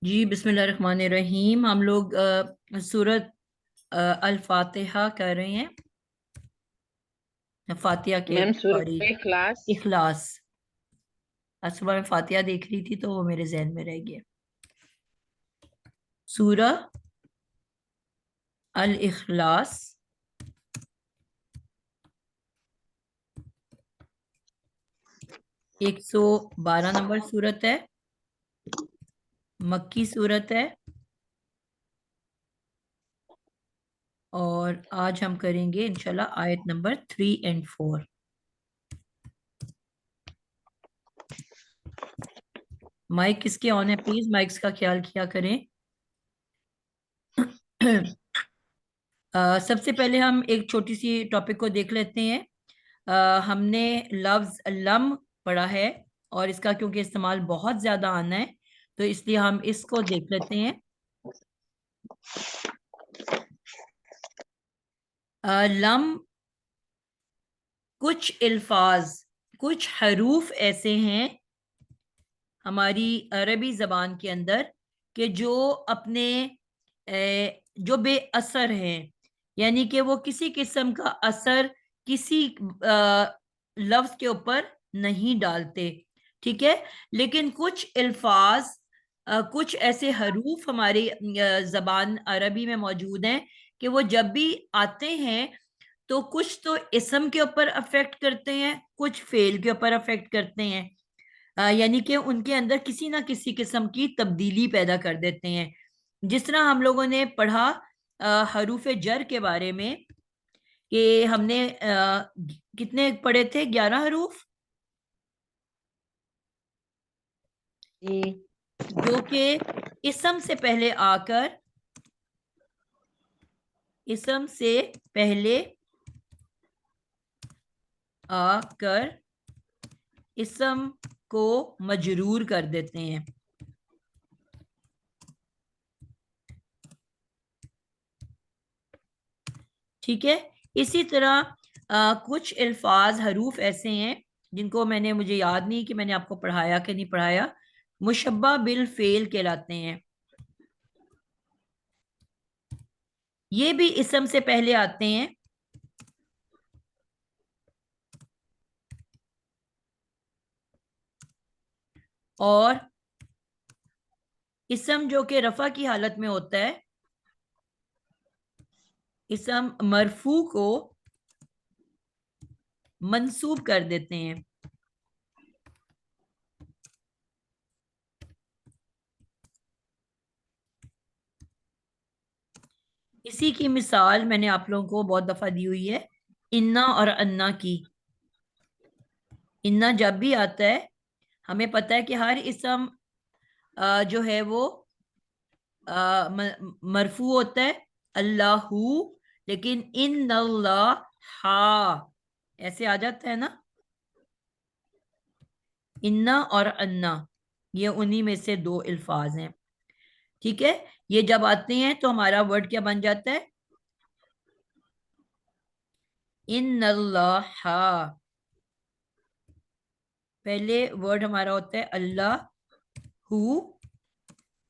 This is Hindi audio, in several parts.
जी बिस्मिल्लाहिर्रहमानिर्रहीम। हम लोग सूरत अल फातिहा कर रहे हैं। फातिहा के मैम सॉरी, सूरह इखलास। इखलास। आज सुबह मैं फातिहा देख रही थी तो वो मेरे जहन में रह गया। सूरह अल इखलास 112 नंबर सूरत है, मक्की सूरत है। और आज हम करेंगे इंशाल्लाह आयत नंबर 3 और 4। माइक किसके ऑन है? प्लीज माइक्स का ख्याल किया करें। सबसे पहले हम एक छोटी सी टॉपिक को देख लेते हैं। हमने लफ्ज लम पढ़ा है और इसका क्योंकि इस्तेमाल बहुत ज्यादा आना है तो इसलिए हम इसको देख लेते हैं। लम कुछ अल्फाज, कुछ हरूफ ऐसे हैं हमारी अरबी जबान के अंदर कि जो अपने जो बेअसर हैं, यानी कि वो किसी किस्म का असर किसी लफ्ज के ऊपर नहीं डालते। ठीक है। लेकिन कुछ अल्फाज, कुछ ऐसे हरूफ हमारी जबान अरबी में मौजूद हैं कि वो जब भी आते हैं तो कुछ तो इसम के ऊपर अफेक्ट करते हैं, कुछ फेल के ऊपर अफेक्ट करते हैं। यानी कि उनके अंदर किसी ना किसी किस्म की तब्दीली पैदा कर देते हैं। जिस तरह हम लोगों ने पढ़ा हरूफ जर के बारे में कि हमने कितने पढ़े थे? 11 हरूफ जी। जो कि इसम से पहले आकर, इसम से पहले आकर इसम को मजरूर कर देते हैं। ठीक है। इसी तरह कुछ अल्फाज हरूफ ऐसे हैं जिनको मुझे याद नहीं कि मैंने आपको पढ़ाया कि नहीं पढ़ाया, मुशब्बा बिल फेल कहलाते हैं। ये भी इसम से पहले आते हैं और इसम जो कि रफा की हालत में होता है, इसम मरफू को मंसूब कर देते हैं। इसी की मिसाल मैंने आप लोगों को बहुत दफा दी हुई है, इन्ना और अन्ना की। इन्ना जब भी आता है, हमें पता है कि हर इसम जो है वो मरफू होता है, अल्लाहू। लेकिन इन अल्लाह ऐसे आ जाता है ना, इन्ना और अन्ना, ये उन्हीं में से दो अल्फाज हैं। ठीक है। ये जब आते हैं तो हमारा वर्ड क्या बन जाता है? इन अल्लाह। पहले वर्ड हमारा होता है अल्लाह हु,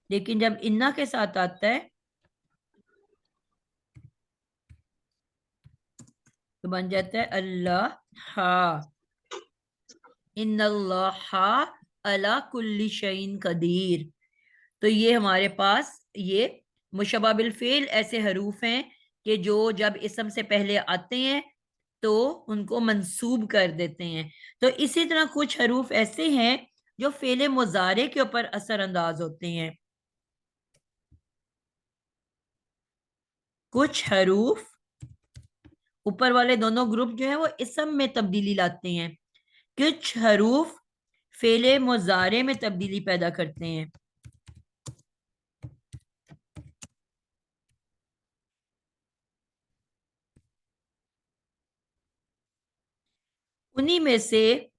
लेकिन जब इन्ना के साथ आता है तो बन जाता है अल्लाह। इन्नल्लाह अला कुल्ली शैइन कदीर। तो ये हमारे पास ये मुशब्बा बिल फेल ऐसे हरूफ हैं कि जो जब इसम से पहले आते हैं तो उनको मंसूब कर देते हैं। तो इसी तरह कुछ हरूफ ऐसे हैं जो फेले मुजारे के ऊपर असरअंदाज होते हैं। कुछ हरूफ, ऊपर वाले दोनों ग्रुप जो है वो इसम में तब्दीली लाते हैं, कुछ हरूफ फेले मुजारे में तब्दीली पैदा करते हैं। उन्हीं में से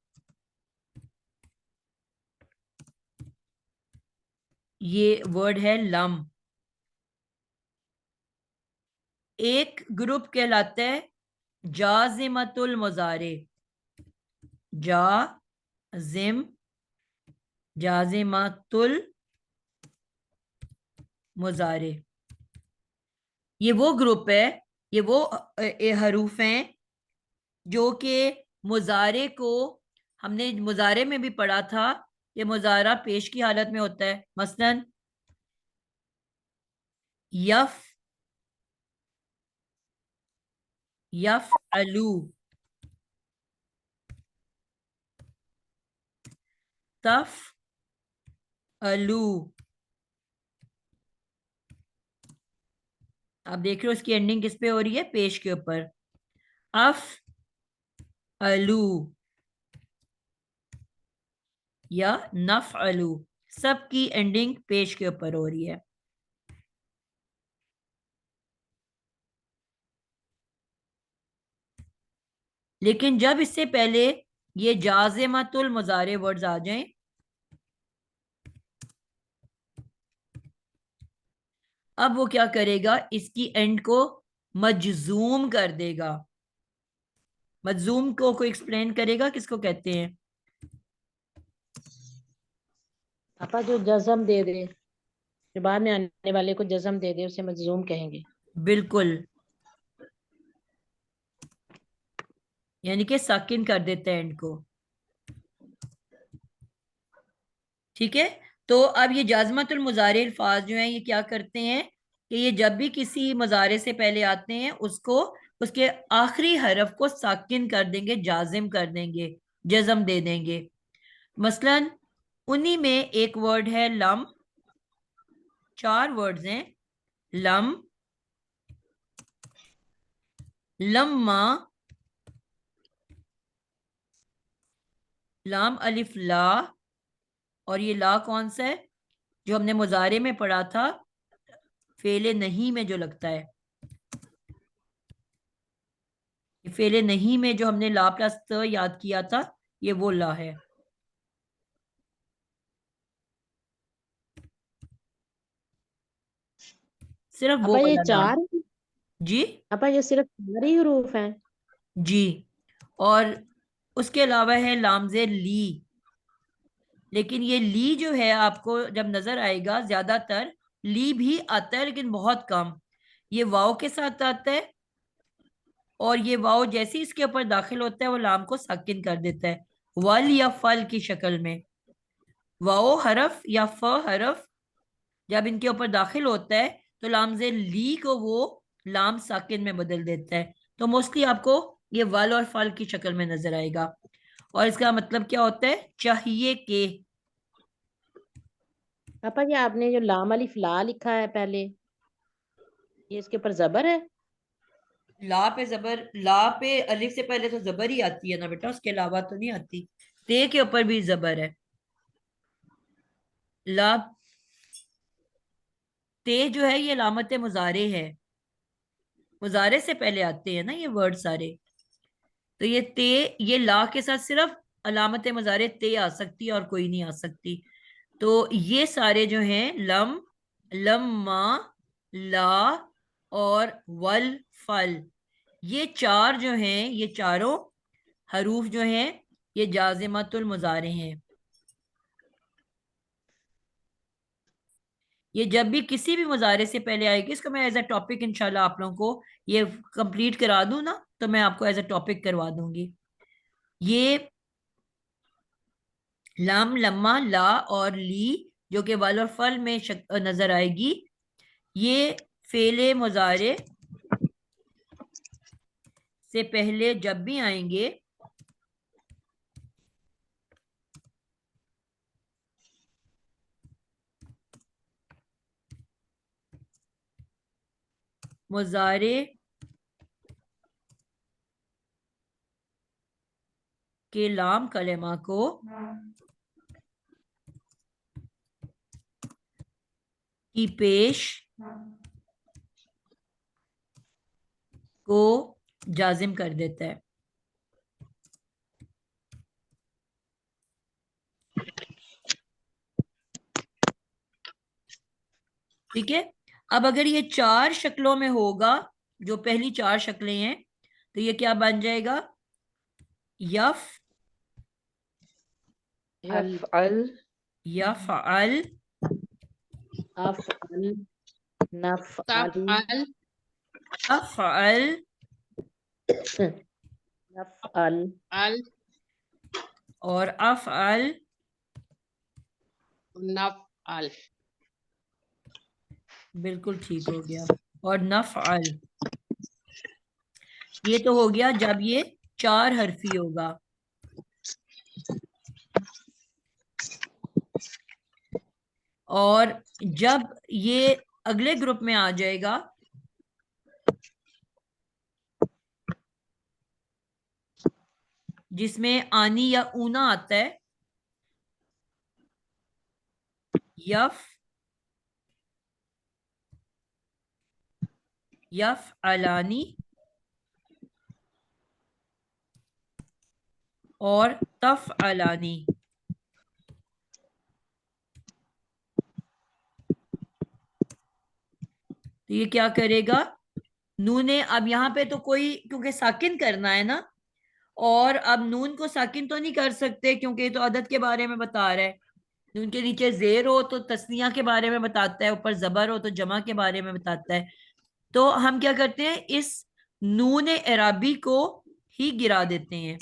ये वर्ड है लम। एक ग्रुप कहलाता है जाजिमतुल मुजारे। जाजिम, जाजिमतुल मुजारे। ये वो ग्रुप है, ये वो हरूफ हैं जो कि मुजारे को, हमने मुजारे में भी पढ़ा था, ये मुजारा पेश की हालत में होता है। मसलन यफ, यफ अलू, तफ अलू। आप देख रहे हो इसकी एंडिंग किस पे हो रही है? पेश के ऊपर। अफ अलू या नफ अलू, सबकी एंडिंग पेश के ऊपर हो रही है। लेकिन जब इससे पहले ये जाज़िमतुल मुजारे वर्ड्स आ जाएं, अब वो क्या करेगा? इसकी एंड को मजजूम कर देगा। मजजूम को कोई एक्सप्लेन करेगा किसको कहते हैं? पापा जो जज्म दे दे, जो बाद में आने वाले को जज्म दे दे, उसे मजजूम कहेंगे। बिल्कुल, यानी कि साकिन कर देते हैं एंड को। ठीक है। तो अब ये जाजमतुल मुजारे अल्फाज जो हैं, ये क्या करते हैं कि ये जब भी किसी मुजारे से पहले आते हैं, उसको उसके आखिरी हरफ को साकिन कर देंगे, जाजिम कर देंगे, जज्म दे देंगे। मसलन उन्हीं में एक वर्ड है लम, चार वर्ड्स हैं। लम, लम्मा, लाम अलिफ ला, और ये ला कौन सा है? जो हमने मुजारे में पढ़ा था, फेले नहीं में जो लगता है। फेले नहीं में जो हमने ला प्लस त याद किया था, ये वो ला है। सिर्फ वो पापा ये वाला ला। चार, जी। पापा ये सिर्फ चार ही हरूफ हैं? जी। और उसके अलावा है लामजे ली। लेकिन ये ली जो है, आपको जब नजर आएगा, ज्यादातर ली भी आता है लेकिन बहुत कम। ये वाव के साथ आता है, और ये वाव जैसे ही इसके ऊपर दाखिल होता है, वो लाम को साकिन कर देता है, वल या फल की शक्ल में। वाओ हरफ या फ हरफ जब इनके ऊपर दाखिल होता है, तो लामजे ली को वो लाम साकिन में बदल देता है। तो मोस्टली आपको ये वल और फल की शक्ल में नजर आएगा। और इसका मतलब क्या होता है? चाहिए के। पापा ये आपने जो लाम अलिफ ला लिखा है पहले, ये इसके ऊपर जबर है? ला पे जबर, ला पे अलिफ से पहले तो जबर ही आती है ना बेटा, उसके अलावा तो नहीं आती। ते के ऊपर भी जबर है। ला, ते जो है ये लामत मुजारे है, मुजारे से पहले आते हैं ना ये वर्ड सारे। तो ये ते, ये ला के साथ सिर्फ अलामत मुजारे ते आ सकती है और कोई नहीं आ सकती। तो ये सारे जो हैं लम, लम्मा, ला और वल, फल, ये चार जो हैं, ये चारों हरूफ जो हैं, ये जाजिमतुल मुजारे हैं। ये जब भी किसी भी मुजारे से पहले आएगी, इसको मैं एज अ टॉपिक इंशाल्लाह आप लोगों को ये कंप्लीट करा दूं ना, तो मैं आपको एज अ टॉपिक करवा दूंगी। ये लम, लम्मा, ला और ली, जो कि वल और फल में नजर आएगी, ये फेले मुजारे से पहले जब भी आएंगे, मुजारे के लाम कलेमा को की पेश को जाजिम कर देता है। ठीक है। अब अगर ये चार शक्लों में होगा, जो पहली चार शक्लें हैं, तो ये क्या बन जाएगा? यफ अल, यफ़अल, यफअल, अफअल, नफ़अल, तफ़अल, अफ़अल, नफ़अल, अल, और अफ़अल, नफ़अल। बिल्कुल ठीक हो गया। और नफ़अल, ये तो हो गया जब ये 4 हरफी होगा। और जब ये अगले ग्रुप में आ जाएगा, जिसमें आनी या ऊना आता है, यफ, यफ अलानी और तफ अलानी, तो ये क्या करेगा, नून ने, अब यहाँ पे तो कोई, क्योंकि साकिन करना है ना, और अब नून को साकिन तो नहीं कर सकते क्योंकि ये तो अदद के बारे में बता रहा है। नून के नीचे जेर हो तो तस्निया के बारे में बताता है, ऊपर जबर हो तो जमा के बारे में बताता है। तो हम क्या करते हैं, इस नून एराबी को ही गिरा देते हैं।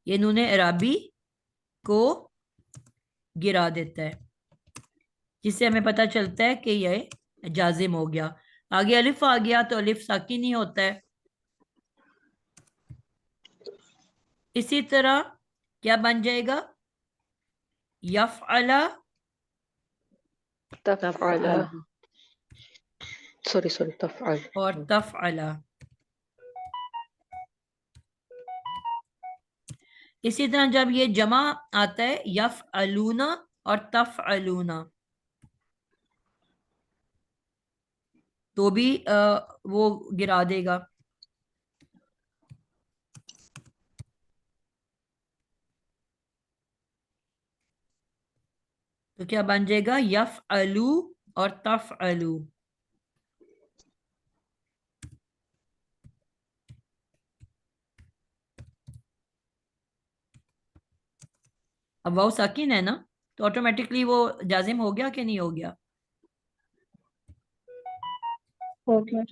ये नून एराबी को गिरा देता है, जिससे हमें पता चलता है कि ये जाजिम हो गया। आगे अलिफ आ गया तो अलिफ साकिन ही होता है। इसी तरह क्या बन जाएगा, यफ़अला तफ़अला, सॉरी तफ़अल, और तफ़अला। इसी तरह जब ये जमा आता है, यफ़अलूना और तफ़अलूना, तो भी वो गिरा देगा। तो क्या बन जाएगा, यफ़अलू और तफ़अलू। अब वाव साकिन है ना, तो ऑटोमेटिकली वो जाजिम हो गया कि नहीं हो गया। हो गया।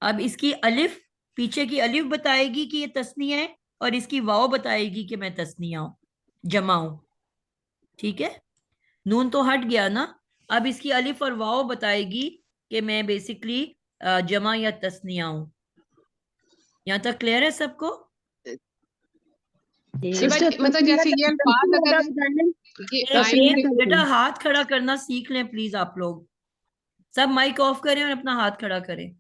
अब इसकी अलिफ, पीछे की अलिफ बताएगी कि ये तस्निया है, और इसकी वाव बताएगी कि मैं तस्निया हूं, जमा हूं। ठीक है, नून तो हट गया ना, अब इसकी अलिफ और वाव बताएगी कि मैं बेसिकली जमा या तस्निया हूं। यहां तक क्लियर है सबको। बट मतलब जैसे ये अल्फाज अगर ये आएंगे, एक बेटा हाथ खड़ा करना सीख लें प्लीज आप लोग। सब माइक ऑफ करें और अपना हाथ खड़ा करें।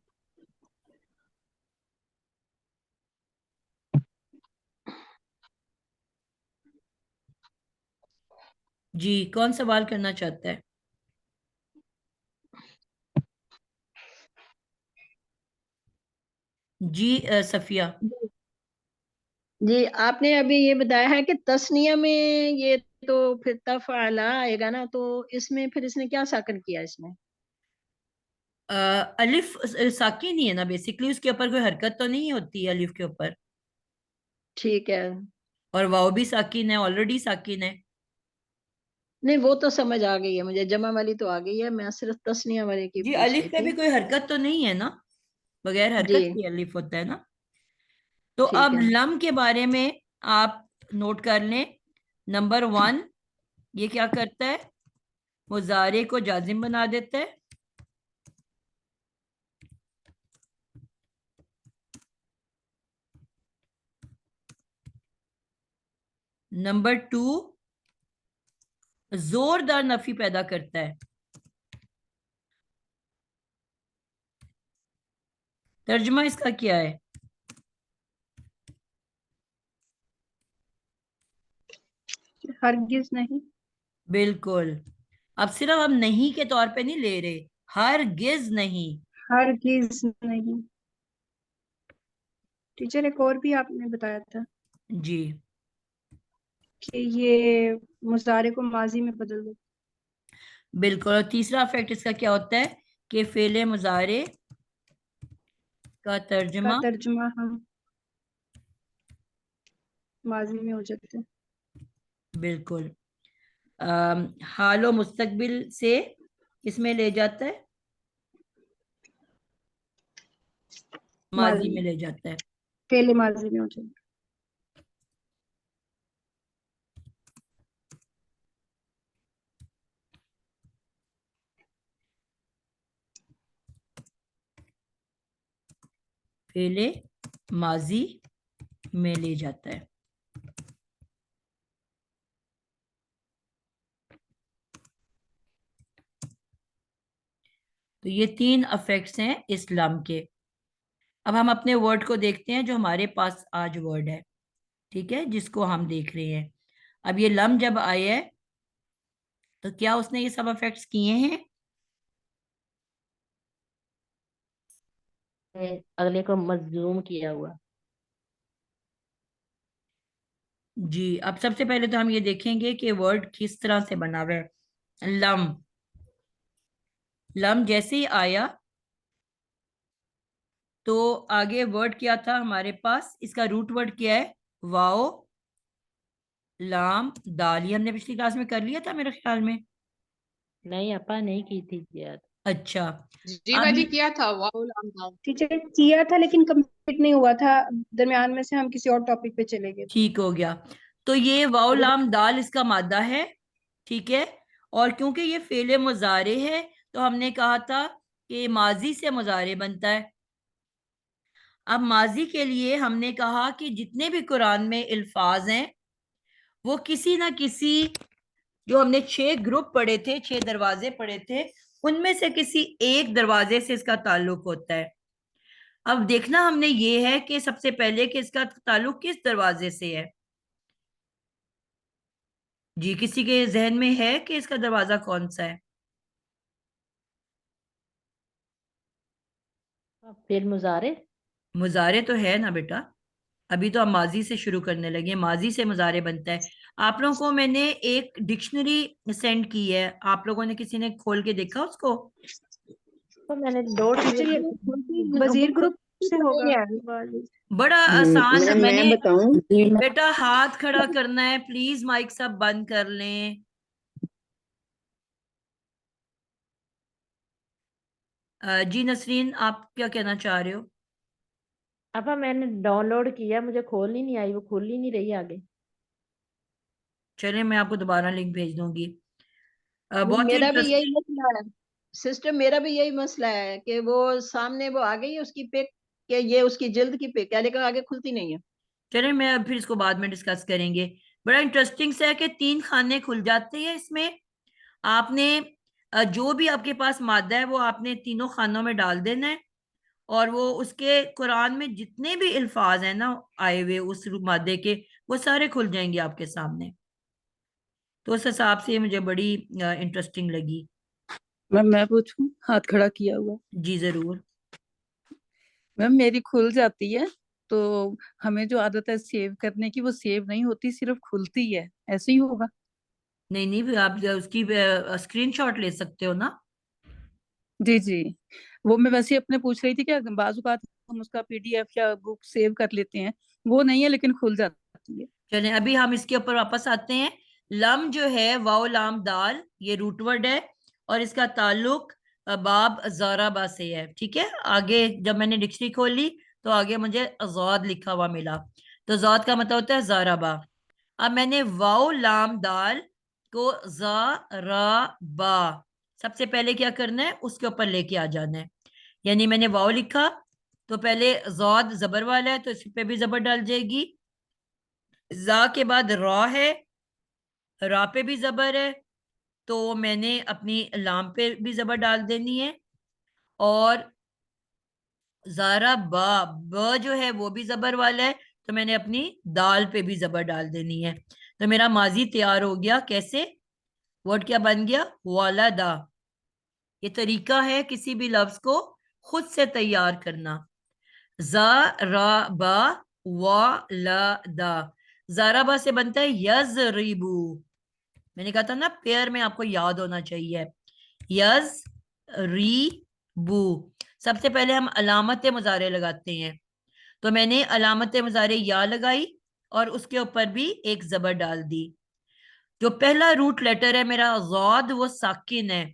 जी, कौन सवाल करना चाहता है। जी सफिया। जी, आपने अभी ये बताया है कि तस्निया में ये तो फिर तफ़अला आएगा ना, तो इसमें फिर इसने क्या साकिन किया इसमें? अलिफ साकिन ही है ना बेसिकली, उसके ऊपर कोई हरकत तो नहीं होती है अलिफ के ऊपर। ठीक है। और वाव भी साकिन है, ऑलरेडी साकिन है। नहीं, वो तो समझ आ गई है मुझे, जमा वाली तो आ गई है, मैं सिर्फ तस्निया वाले की जी, पूछ अलिफ रही पे भी थी। कोई हरकत तो नहीं है ना, बगैर जी, हरकत की अलिफ होता है ना। तो ठीक अब है। लम के बारे में आप नोट कर लें। नंबर 1, ये क्या करता है, मुजारे को जाजिम बना देता है। नंबर 2, जोरदार नफी पैदा करता है। तर्जुमा इसका क्या है। हरगिज नहीं। बिल्कुल। अब सिर्फ हम नहीं के तौर पे नहीं ले रहे, हरगिज नहीं। हरगिज नहीं। टीचर, एक और भी आपने बताया था जी, कि ये मुजारे को माजी में बदल दो। बिल्कुल। और तीसरा इफेक्ट इसका क्या होता है कि फेले मुजारे का का तर्जुमा तर्जुमा हम माजी में हो जाते हैं। बिल्कुल। हालो मुस्तकबिल से किसमें ले जाता है? माजी में ले जाता है। फेले माजी में हो जाए। फेले माजी में ले जाता है। तो ये 3 अफेक्ट्स हैं इस लम के। अब हम अपने वर्ड को देखते हैं जो हमारे पास आज वर्ड है, ठीक है, जिसको हम देख रहे हैं। अब ये लम जब आया है तो क्या उसने ये सब अफेक्ट्स किए हैं? अगले को मजलूम किया हुआ। जी, अब सबसे पहले तो हम ये देखेंगे कि वर्ड किस तरह से बना हुआ है। लम, लम जैसे ही आया तो आगे वर्ड क्या था हमारे पास? इसका रूट वर्ड क्या है? वाओ लाम दाल। ये हमने पिछली क्लास में कर लिया था मेरे ख्याल में। नहीं अपा नहीं की थी याद। अच्छा, जीवा अब जी किया था वाओ लाम लाम। टीचर किया था लेकिन कंप्लीट नहीं हुआ था, दरमियान में से हम किसी और टॉपिक पे चले गए थे। ठीक हो गया। तो ये वाओ लाम दाल इसका मादा है, ठीक है। और क्योंकि ये फेले मुजारे है तो हमने कहा था कि माजी से मुजारे बनता है। अब माजी के लिए हमने कहा कि जितने भी कुरान में अल्फाज हैं वो किसी ना किसी, जो हमने 6 ग्रुप पढ़े थे, 6 दरवाजे पढ़े थे, उनमें से किसी एक दरवाजे से इसका ताल्लुक होता है। अब देखना हमने ये है कि सबसे पहले कि इसका ताल्लुक किस दरवाजे से है। जी, किसी के जहन में है कि इसका दरवाजा कौन सा है? फिर मुजारे। मुजारे तो है ना बेटा, अभी तो हम माजी से शुरू करने लगे। माजी से मुजारे बनता है। आप लोगों को मैंने एक डिक्शनरी सेंड की है, आप लोगों ने किसी ने खोल के देखा उसको? तो मैंने लोड टीचर ये वजीर ग्रुप से होगा। बड़ा आसान। मैम मैंने मैं बताऊं? बेटा हाथ खड़ा करना है, प्लीज माइक सब बंद कर लें। जी नसरीन, आप क्या कहना चाह रहे हो? अपा मैंने डाउनलोड किया, मुझे खोल ही नहीं आई, वो खुल ही नहीं रही आगे। चलिए मैं आपको दोबारा लिंक भेज दूंगी। बहुत ही मेरा भी इंटरेस्ट। यही मसला है सिस्टर, मेरा भी यही मसला है कि वो सामने वो आ गई है उसकी पिक, कि ये उसकी जल्द की पिक है लेकिन आगे खुलती नहीं है। चलिए मैं अब फिर इसको बाद में डिस्कस करेंगे। बड़ा इंटरेस्टिंग सा है कि 3 खाने खुल जाते हैं इसमें। आपने जो भी आपके पास मादा है वो आपने तीनों खानों में डाल देना है, और वो उसके कुरान में जितने भी अल्फाज हैं ना आए हुए उस मादे के, वो सारे खुल जाएंगे आपके सामने। तो उस हिसाब से ये मुझे बड़ी इंटरेस्टिंग लगी। मैम मैं पूछूं, हाथ खड़ा किया हुआ। जी जरूर। मैम मेरी खुल जाती है, तो हमें जो आदत है सेव करने की वो सेव नहीं होती, सिर्फ खुलती है, ऐसे ही होगा? नहीं नहीं, फिर आप उसकी स्क्रीनशॉट ले सकते हो ना। जी जी, वो मैं वैसे ही अपने पूछ रही थी कि बाजू बात हम उसका पीडीएफ या बुक सेव कर लेते हैं, वो नहीं है लेकिन खुल जाती है। चलें अभी हम इसके ऊपर वापस आते हैं। लम जो है वाओ लाम दाल, ये रूट वर्ड है और इसका ताल्लुक बाब ज़ाराबा से है, ठीक है। आगे जब मैंने डिक्शनरी खोली तो आगे मुझे अजाद लिखा हुआ मिला। तो जाद का मतलब होता है ज़ाराबा। अब मैंने वाओ लाम दाल को ज़ाराबा, सबसे पहले क्या करना है, उसके ऊपर लेके आ जाना है। यानी मैंने वाओ लिखा तो पहले जाद जबर वाला है तो इस पे भी जबर डाल जाएगी। जा के बाद रॉ है, रा पे भी जबर है तो मैंने अपनी लाम पे भी जबर डाल देनी है। और जारा बा, ब जो है वो भी जबर वाला है तो मैंने अपनी दाल पे भी जबर डाल देनी है। तो मेरा माजी तैयार हो गया। कैसे? वर्ड क्या बन गया? वालादा। ये तरीका है किसी भी लफ्ज को खुद से तैयार करना। ज़ाराबा वालादा। ज़ाराबा से बनता है यज़रिबू। मैंने कहा था ना पेयर में आपको याद होना चाहिए। यज री बू। सबसे पहले हम अलामत मुजारे लगाते हैं, तो मैंने अलामत मुजारे या लगाई और उसके ऊपर भी एक जबर डाल दी। जो पहला रूट लेटर है मेरा ज़ाद, वो साकिन है,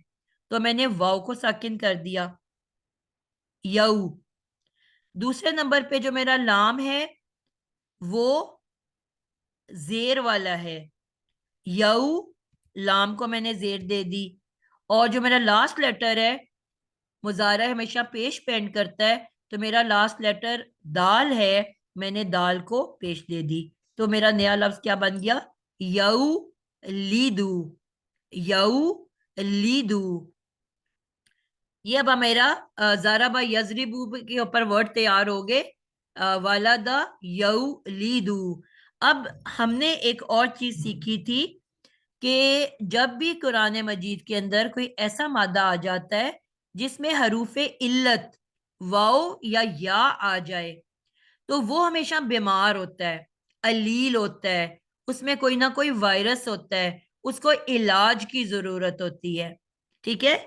तो मैंने वाव को साकिन कर दिया, यऊ। दूसरे नंबर पे जो मेरा लाम है वो जेर वाला है, यऊ, लाम को मैंने जेर दे दी। और जो मेरा लास्ट लेटर है, मुजारा हमेशा पेश पेंड करता है, तो मेरा लास्ट लेटर दाल है, मैंने दाल को पेश दे दी। तो मेरा नया लफ्ज क्या बन गया? यऊ लीदू, यऊ लीदू। ये अब मेरा जाराबा यजरिबू के ऊपर वर्ड तैयार हो गए, वालादा यऊ लीदू। अब हमने एक और चीज सीखी थी कि जब भी कुरान मजीद के अंदर कोई ऐसा मादा आ जाता है जिसमें हरूफे इल्लत वाओ या आ जाए, तो वो हमेशा बीमार होता है, अलील होता है, उसमें कोई ना कोई वायरस होता है, उसको इलाज की जरूरत होती है। ठीक है,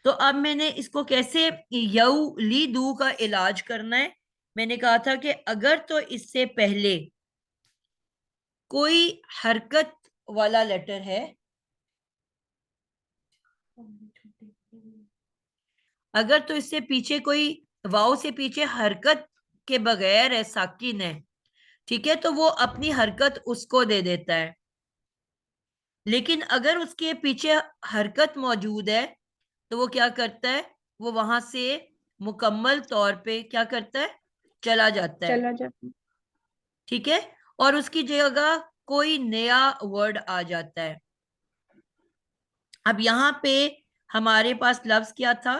तो अब मैंने इसको कैसे यऊ ली दू का इलाज करना है। मैंने कहा था कि अगर तो इससे पहले कोई हरकत वाला लेटर है, अगर तो इससे पीछे कोई वाव से पीछे हरकत के बगैर है, साकिन है, ठीक है, तो वो अपनी हरकत उसको दे देता है। लेकिन अगर उसके पीछे हरकत मौजूद है तो वो क्या करता है, वो वहां से मुकम्मल तौर पे क्या करता है, चला जाता है। चला जाता है। ठीक है, और उसकी जगह कोई नया वर्ड आ जाता है। अब यहाँ पे हमारे पास लफ्ज क्या था,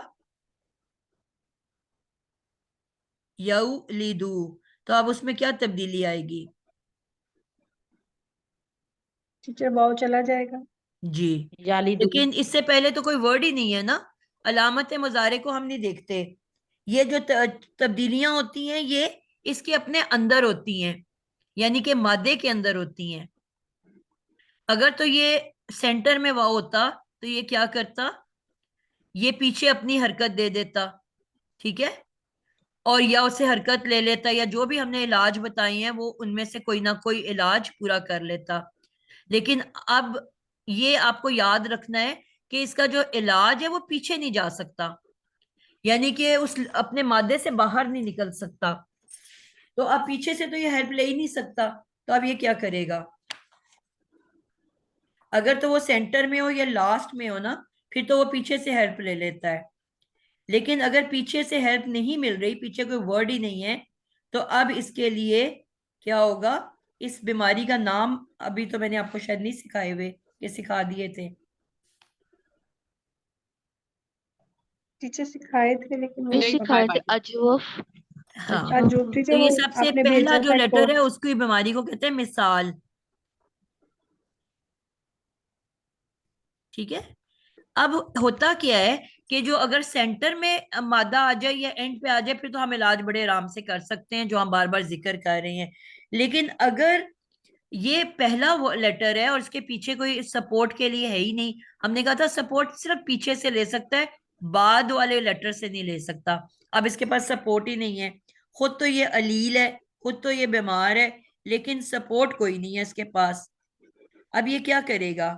यऊ लीदू, तो अब उसमें क्या तब्दीली आएगी? टीचर वाव चला जाएगा। जी, यालीदू। लेकिन इससे पहले तो कोई वर्ड ही नहीं है ना, अलामत मुजारे को हम नहीं देखते। ये जो तब्दीलियां होती हैं ये इसके अपने अंदर होती हैं, यानी कि मादे के अंदर होती हैं। अगर तो ये सेंटर में वाव होता तो ये क्या करता, ये पीछे अपनी हरकत दे देता, ठीक है, और या उसे हरकत ले लेता, या जो भी हमने इलाज बताई हैं वो उनमें से कोई ना कोई इलाज पूरा कर लेता। लेकिन अब ये आपको याद रखना है कि इसका जो इलाज है वो पीछे नहीं जा सकता, यानी कि उस अपने मादे से बाहर नहीं निकल सकता। तो अब पीछे से तो ये हेल्प ले ही नहीं सकता, तो अब ये क्या करेगा? अगर तो वो सेंटर में हो या लास्ट में हो ना, फिर तो वो पीछे से हेल्प ले लेता है। लेकिन अगर पीछे से हेल्प नहीं मिल रही, पीछे कोई वर्ड ही नहीं है, तो अब इसके लिए क्या होगा? इस बीमारी का नाम अभी तो मैंने आपको शायद नहीं सिखाए हुए, ये सिखा दिए थे। टीचर सिखाए थे लेकिन वो नहीं सिखाए थे, सिखाए। अजवफ। हाँ, जो तो टीचर ये वो सबसे आपने पहला भेजा जो था लेटर है कोर्स। उसकी बीमारी को कहते हैं मिसाल। ठीक है, अब होता क्या है कि जो अगर सेंटर में मादा आ जाए या एंड पे आ जाए फिर तो हम इलाज बड़े आराम से कर सकते हैं, जो हम बार बार जिक्र कर रहे हैं। लेकिन अगर ये पहला वो लेटर है और इसके पीछे कोई सपोर्ट के लिए है ही नहीं, हमने कहा था सपोर्ट सिर्फ पीछे से ले सकता है, बाद वाले लेटर से नहीं ले सकता। अब इसके पास सपोर्ट ही नहीं है, खुद तो ये अलील है, खुद तो ये बीमार है, लेकिन सपोर्ट कोई नहीं है इसके पास। अब ये क्या करेगा?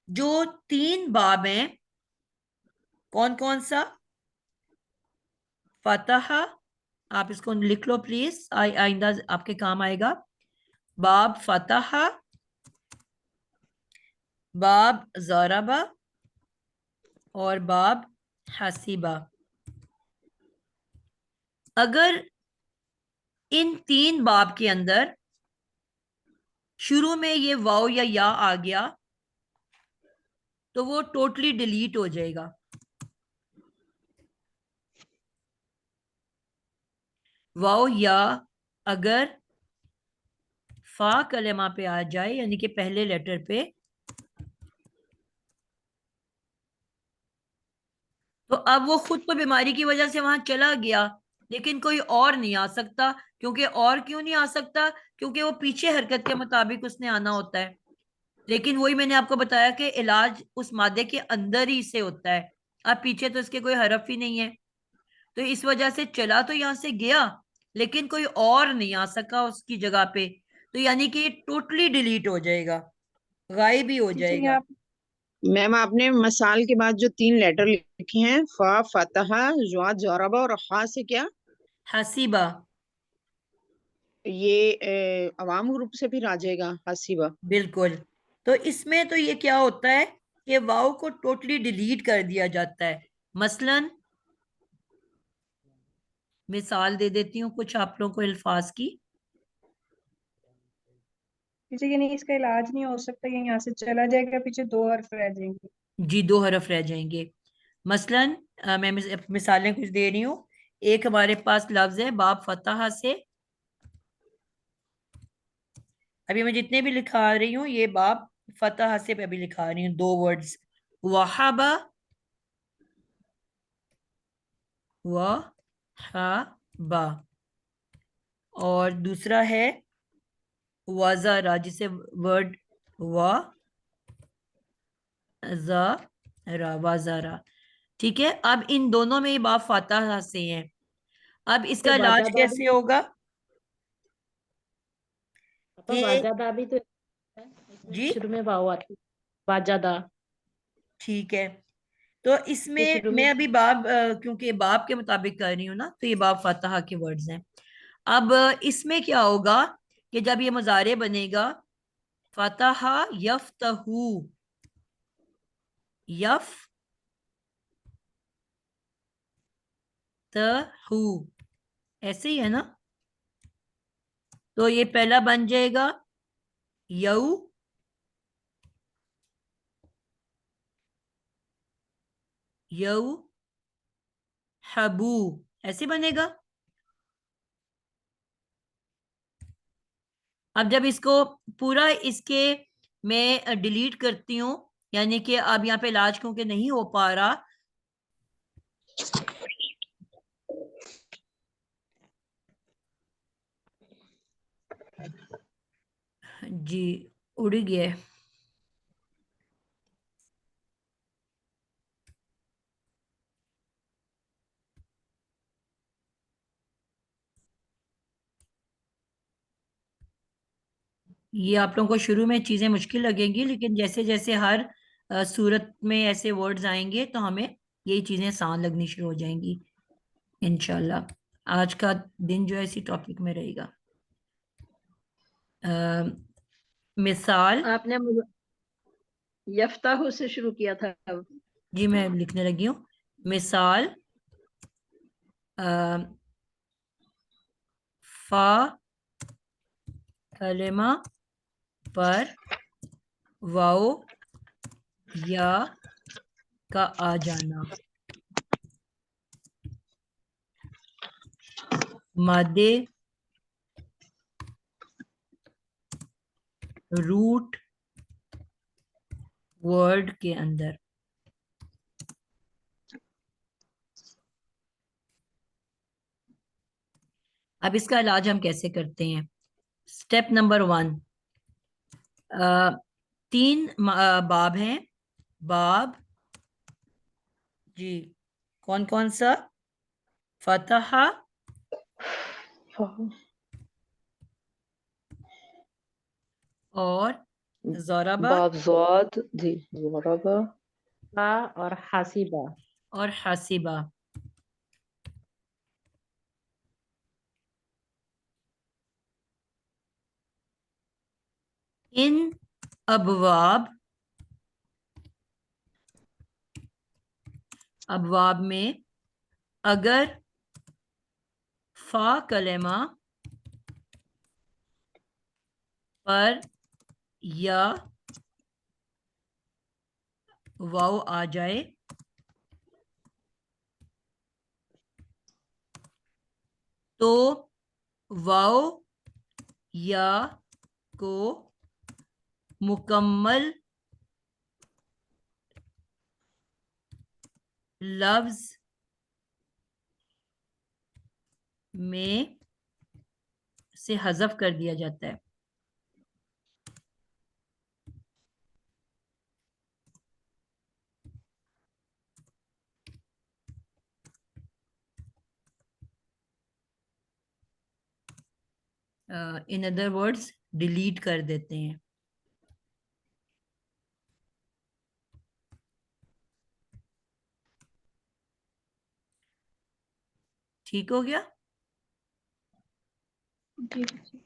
जो 3 बाब हैं, कौन कौन सा? फतह, आप इसको लिख लो प्लीज, आइंदा आपके काम आएगा। बाब फतह, बाब ज़रबा और बाब हसीबा। अगर इन 3 बाब के अंदर शुरू में ये वाव या आ गया तो वो टोटली डिलीट हो जाएगा। वाव या अगर फा कलेमा पे आ जाए, यानी कि पहले लेटर पे, तो अब वो खुद तो बीमारी की वजह से वहां चला गया, लेकिन कोई और नहीं आ सकता। क्योंकि और क्यों नहीं आ सकता? क्योंकि वो पीछे हरकत के मुताबिक उसने आना होता है। लेकिन वही मैंने आपको बताया कि इलाज उस मादे के अंदर ही से होता है, अब पीछे तो इसके कोई हरफ ही नहीं है, तो इस वजह से चला तो यहां से गया, लेकिन कोई और नहीं आ सका उसकी जगह पे। तो यानी कि टोटली डिलीट हो जाएगा, गायब ही हो टीचर जाएगा। यहाँ मैम आपने मसाल के बाद जो 3 लेटर लिखे हैं, फा, फतहा, जुआ, जोराबा और हा से क्या, हसीबा, ये अवाम ग्रुप से फिर आ जाएगा हसीबा। बिल्कुल। तो इसमें तो ये क्या होता है कि वाव को टोटली डिलीट कर दिया जाता है। मसलन मिसाल दे देती हूँ कुछ आप लोगों को अल्फाज की। टीचर ये नहीं, इसका इलाज नहीं हो सकता, ये यहाँ से चला जाएगा, पीछे 2 हर्फ रह जाएंगे। जी 2 हरफ रह जाएंगे। मसलन मैं मिसालें कुछ दे रही हूँ। एक हमारे पास लफ्ज है बाब फतहा से, अभी मैं जितने भी लिखा रही हूँ ये बाब फतहा से अभी लिखा रही हूँ, 2 वर्ड्स, वहाबा, वहाबा, और दूसरा है वजारा, जिसे वर्ड वजारा, वजारा। ठीक है, अब इन दोनों में ये बाब फतहा से है। अब तो इसका इलाज वाजादा भी, कैसे होगा पापा कि वाजादा भी तो है, इसमें भी जी शुरू में वाव आती है, वाजादा ठीक है, तो के इसमें शुरू में। मैं अभी बाब क्योंकि बाब के मुताबिक कर रही हूँ ना, तो ये बाब फतहा के वर्ड्स हैं। अब इसमें क्या होगा कि जब ये मुजारे बनेगा, फतहा यफ्तहू, यफ्तहू, ऐसे ही है ना। तो ये पहला बन जाएगा यऊ, यऊ हबू, ऐसे बनेगा। अब जब इसको पूरा इसके मैं डिलीट करती हूँ, यानी कि अब यहाँ पे इलाज क्योंकि नहीं हो पा रहा, जी उड़ गया। ये आप लोगों को शुरू में चीजें मुश्किल लगेंगी, लेकिन जैसे जैसे हर सूरत में ऐसे वर्ड्स आएंगे तो हमें यही चीजें आसान लगनी शुरू हो जाएंगी इंशाल्लाह। आज का दिन जो है इसी टॉपिक में रहेगा। मिसाल, आपने मुझे यफ्ताहु से शुरू किया था। जी मैं लिखने लगी हूँ। मिसाल, फा कलेमा पर वाओ या का आ जाना, मादे रूट वर्ड के अंदर। अब इसका इलाज हम कैसे करते हैं। स्टेप नंबर 1, 3 बाब हैं। बाब जी कौन कौन सा, फतहा, और ज़रबा, बाब ज़ाद जी, ज़रबा, बा और हासिबा। और हसीबा। इन अबवाब, अबवाब में अगर फा कलेमा पर या वाव आ जाए तो वाव या को मुकम्मल लफ्ज में से हज़फ कर दिया जाता है। इन अदर वर्ड्स, डिलीट कर देते हैं। ठीक हो गया। जी जी।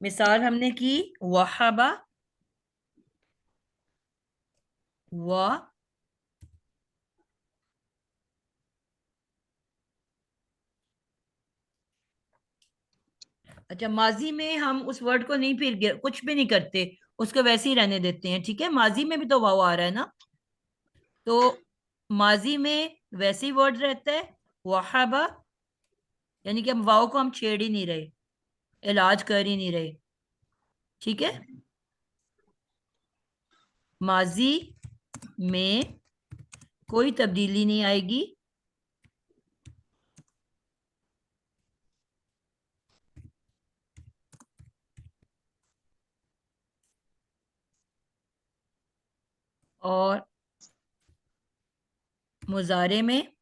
मिसाल हमने की वहाबा व अच्छा, माजी में हम उस वर्ड को नहीं फिर कुछ भी नहीं करते, उसको वैसे ही रहने देते हैं। ठीक है, माजी में भी तो वाव आ रहा है ना, तो माजी में वैसे ही वर्ड रहता है वहाबा, यानी कि हम वाव को हम छेड़ ही नहीं रहे, इलाज कर ही नहीं रहे। ठीक है, माजी में कोई तब्दीली नहीं आएगी, और मुजारे में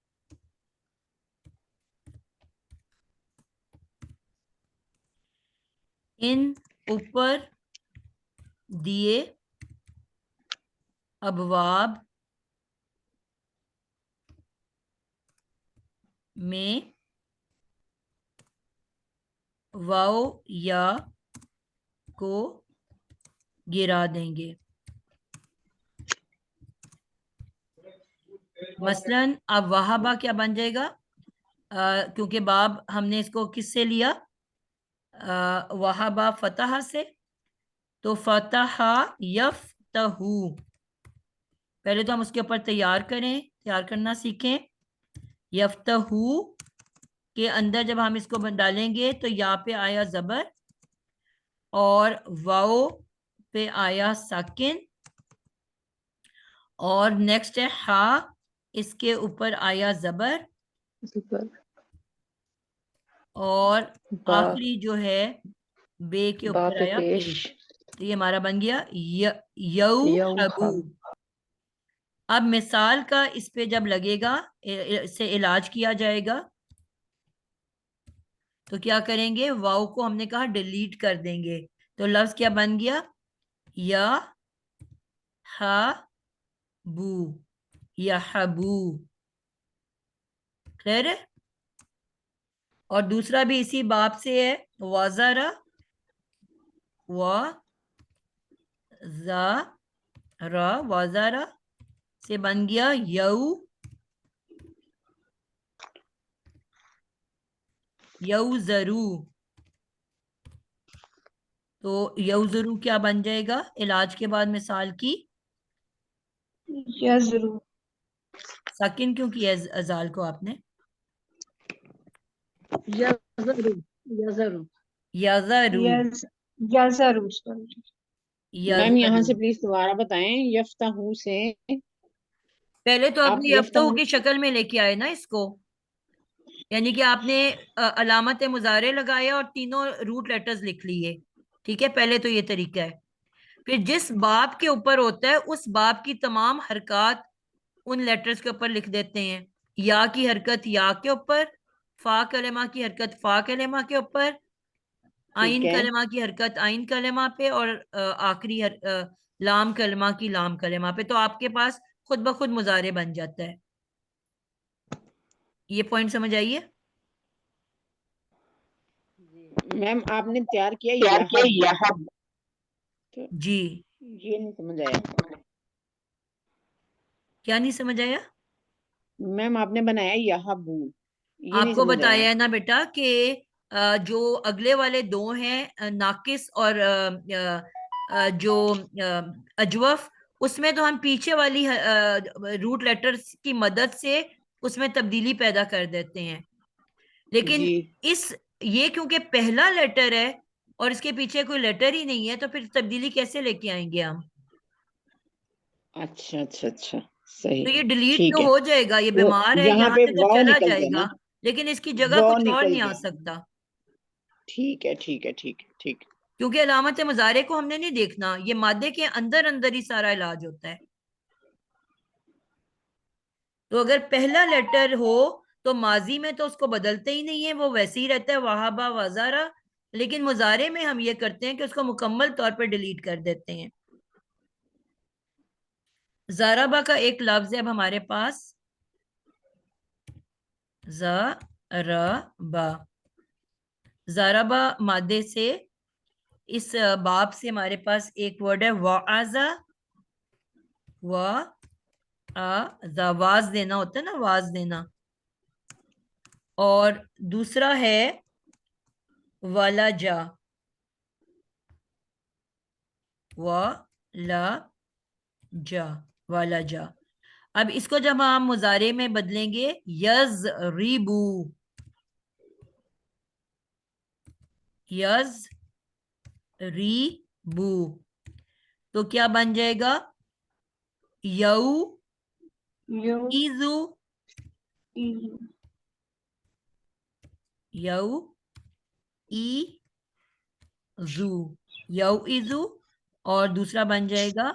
इन ऊपर दिए अबवाब में वाव या को गिरा देंगे। मसलन अब वहाबा क्या बन जाएगा, क्योंकि बाब हमने इसको किससे लिया, वहाबा फतहा से, तो फतहा यफ्तहू। पहले तो हम उसके ऊपर तैयार करना सीखें। यफ्तहू के अंदर जब हम इसको डालेंगे तो यहाँ पे आया जबर और वाओ पे आया साकिन, और नेक्स्ट है हा, इसके ऊपर आया जबर, ज़बर और बा आखिरी जो है बे के बा ऊपर पे आया पेश पेश। तो ये हमारा बन गया यऊ यौम हबू। खब। अब मिसाल का इस पे जब लगेगा, इससे इलाज किया जाएगा, तो क्या करेंगे, वाव को हमने कहा डिलीट कर देंगे, तो लफ्ज क्या बन गया, या हा बू, या हबू। क्लियर है। और दूसरा भी इसी बाब से है, वज़रा व ज़रा, वज़रा से बन गया यऊज़रू। तो यऊज़रू क्या बन जाएगा इलाज के बाद मिसाल की, यज़रू साकिन क्यों किया अजाल को आपने, यज़रू यज़रू यज़रू, यज़ यज़रू सॉरी। मैम यहाँ यज़रू। से प्लीज दोबारा बताएं, यफ्ताहू से पहले तो आप आपने यफ्तहू यफ्ताहू। की शक्ल में लेके आए ना इसको, यानी कि आपने अलामत मुजारे लगाया और तीनों रूट लेटर्स लिख लिए। ठीक है, पहले तो ये तरीका है। फिर जिस बाब के ऊपर होता है उस बाब की तमाम हरकत उन लेटर्स के ऊपर लिख देते हैं। या की हरकत या के ऊपर, फा कलेमा की हरकत फा कलेमा के ऊपर, ठीक आइन है, कलेमा की हरकत आइन कलेमा पे, और आखिरी लाम कलेमा की लाम कलेमा पे। तो आपके पास खुद ब खुद मुजारे बन जाता है। ये पॉइंट समझ आइए। मैम आपने तैयार किया तैयार किया यहब, यहाँ तो जी, ये नहीं समझ आया। क्या नहीं समझ आया। मैम आपने बनाया यहबू, ये नहीं आपको समझ आया। बताया है ना बेटा कि जो अगले वाले दो हैं, नाकिस और जो अजवफ, उसमें तो हम पीछे वाली रूट लेटर्स की मदद से उसमें तब्दीली पैदा कर देते हैं। लेकिन जी, इस ये क्योंकि पहला लेटर है और इसके पीछे कोई लेटर ही नहीं है, तो फिर तब्दीली कैसे लेके आएंगे हम। अच्छा अच्छा अच्छा, सही, तो ये डिलीट ठीक तो है। हो जाएगा, ये वो बीमार है यहाँ यहाँ पे से तो वाव चला निकल गया जाएगा, ना, लेकिन इसकी जगह वाव कुछ और निकल नहीं आ गया। सकता, ठीक है ठीक है ठीक है ठीक है। क्योंकि अलामत मुजारे को हमने नहीं देखना, ये मादे के अंदर अंदर ही सारा इलाज होता है। तो अगर पहला लेटर हो तो माजी में तो उसको बदलते ही नहीं है, वो वैसे ही रहता है वहाबा वजारा, लेकिन मुजारे में हम ये करते हैं कि उसको मुकम्मल तौर पर डिलीट कर देते हैं। ज़राबा का एक लफ्ज है अब हमारे पास, ज़राबा। ज़राबा मादे से, इस बाब से हमारे पास एक वर्ड है वाज़ा। वाज देना होता है ना, वाज देना। और दूसरा है वलाजा, वलाजा, वलाजा। अब इसको जब हम मुजारे में बदलेंगे, यज़रिबू, यज़रिबू, तो क्या बन जाएगा? यऊ यू इजू, इजू यऊ इजू, यऊ इजू। और दूसरा बन जाएगा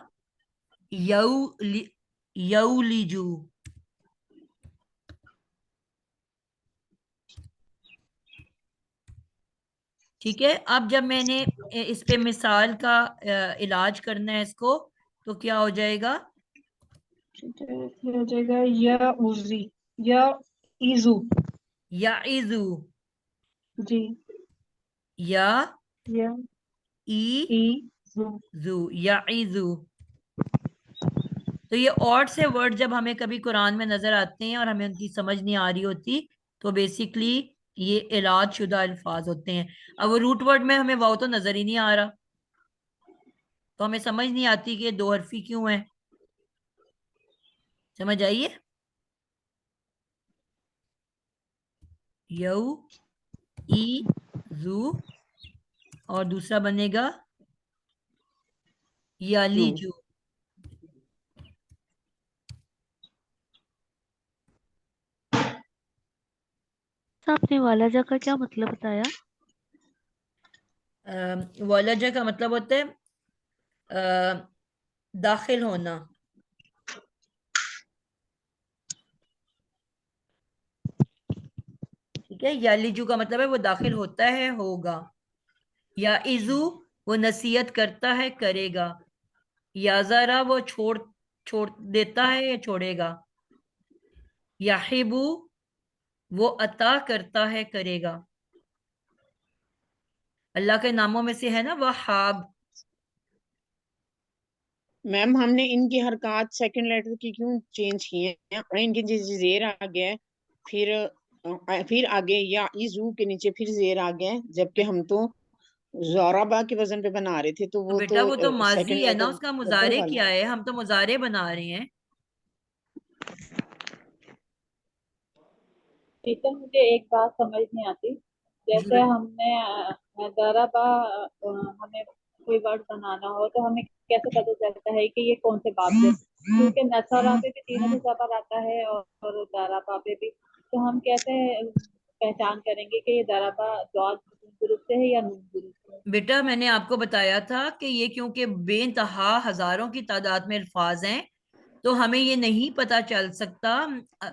यऊलिजू। ठीक है। अब जब मैंने इस पे मिसाल का इलाज करना है इसको, तो क्या हो जाएगा? हो जाएगा या उजी या इजू। याइजू, जी या या इजू, इजू। याइजू। तो ये ऑड से वर्ड जब हमें कभी कुरान में नजर आते हैं और हमें उनकी समझ नहीं आ रही होती, तो बेसिकली ये इलाज शुदा अल्फाज होते हैं। अब वो रूट वर्ड में हमें वाव तो नजर ही नहीं आ रहा, तो हमें समझ नहीं आती कि ये दो हरफी क्यों है। समझ आइए? यू ई जू, और दूसरा बनेगा यालीजू। आपने वालाजा का क्या मतलब बताया? वालाजा का मतलब होता है दाखिल होना। ठीक है। यालीजू का मतलब है वो दाखिल होता है, होगा। या इजू वो नसीहत करता है, करेगा। या जरा वो छोड़ छोड़ देता है या छोड़ेगा। याहिबू वो अता करता है, करेगा। अल्लाह के नामों में से है ना वहाब। मैम हमने इनकी हरकत सेकंड लेटर की क्यों चेंज की है? इनके नीचे जेर आ गया है, फिर आगे या इजू के नीचे फिर जेर आ गया है, जबकि हम तो जोराबा के वजन पे बना रहे थे, तो तो वो बेटा वो तो तो माजी सेकंड है ना, लेटर उसका डबल मुजारे वाला क्या है। है? हम तो मुजारे बना रहे हैं। टीचर मुझे एक बात समझ नहीं आती। जी जैसे हमने दराबा हमें कोई वर्ड बनाना हो तो हमें कैसे पता चलता है कि ये कौन से बाब से, क्योंकि नसरा पे भी तीनों से जबर आता है और दराबा पे भी, तो हम कैसे पहचान करेंगे कि ये दराबा जवाब दुरुस्त से है या नून दुरुस्त है? बेटा मैंने आपको बताया था कि ये क्योंकि बेइंतहा हजारों की तादाद में अल्फाज हैं, तो हमें ये नहीं पता चल सकता। अ,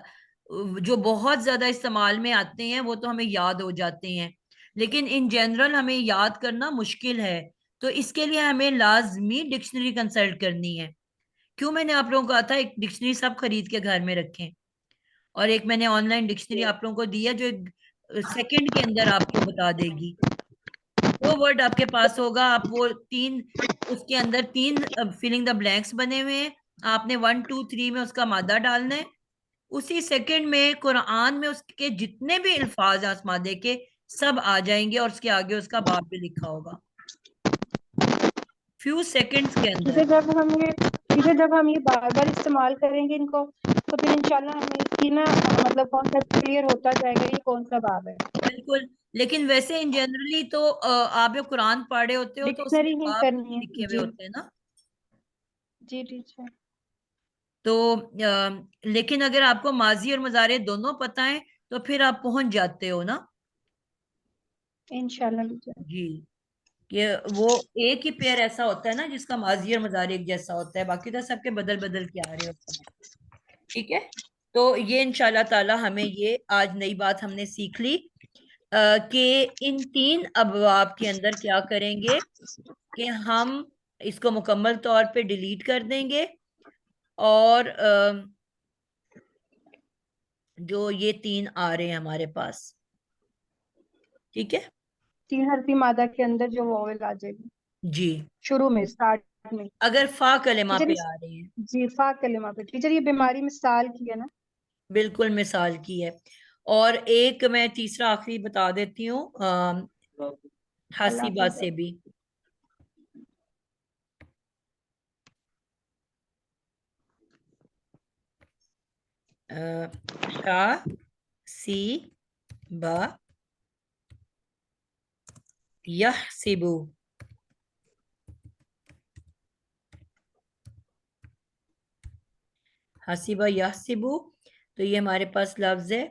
जो बहुत ज्यादा इस्तेमाल में आते हैं वो तो हमें याद हो जाते हैं, लेकिन इन जनरल हमें याद करना मुश्किल है। तो इसके लिए हमें लाजमी डिक्शनरी कंसल्ट करनी है। क्यों मैंने आप लोगों को कहा था एक डिक्शनरी सब खरीद के घर में रखें, और एक मैंने ऑनलाइन डिक्शनरी आप लोगों को दी है जो सेकंड के अंदर आपको बता देगी। वो वर्ड आपके पास होगा, आप वो तीन, उसके अंदर तीन फिलिंग द ब्लैंक्स बने हुए हैं, आपने 1 2 3 में उसका मादा डालना है। उसी सेकंड में कुरान में उसके जितने भी अल्फाज हैं उस मादे के, सब आ जाएंगे और उसके आगे उसका बाप भी लिखा होगा फ्यू सेकंड्स के अंदर। जब हम ये बार बार इस्तेमाल करेंगे इनको, तो फिर इंशाल्लाह हमें इसकी ना मतलब कॉन्सेप्ट क्लियर होता जाएगा ये कौन सा बाब है। बिल्कुल। लेकिन वैसे इन जनरली तो आप जब कुरान पढ़े होते हो तो उसमें डिक्शनरी ही बाप करनी लिखे है हुए जी। होते हैं ना। जी टीचर। तो लेकिन अगर आपको माजी और मुजारे दोनों पता है तो फिर आप पहुंच जाते हो ना। इंशाल्लाह टीचर। जी। कि वो एक ही पेयर ऐसा होता है ना जिसका माजी और मुजारे एक जैसा होता है, बाकी तो सबके बदल बदल के आ रहे होते हैं। ठीक है। तो ये इंशाल्लाह ताला हमें ये आज नई बात हमने सीख ली। कि इन 3 अबवाब के अंदर क्या करेंगे कि हम इसको मुकम्मल तौर पे डिलीट कर देंगे और जो ये 3 आ रहे हैं हमारे पास, ठीक है 3 हरफी मादा के अंदर जो वोवेल आ जाएगी जी। शुरू में, स्टार्ट में। अगर फा कलेमा टीचर पे इस आ रहे हैं, जी फा कलिमा पे। टीचर ये बीमारी मिसाल की है ना? बिल्कुल मिसाल की है। और एक मैं तीसरा आखिरी बता देती हूँ अल्लाह हासिबा हाफिज। से भी। हा सी बा यहसिबु, हसीबा यहसिबु, तो ये हमारे पास लफ्ज है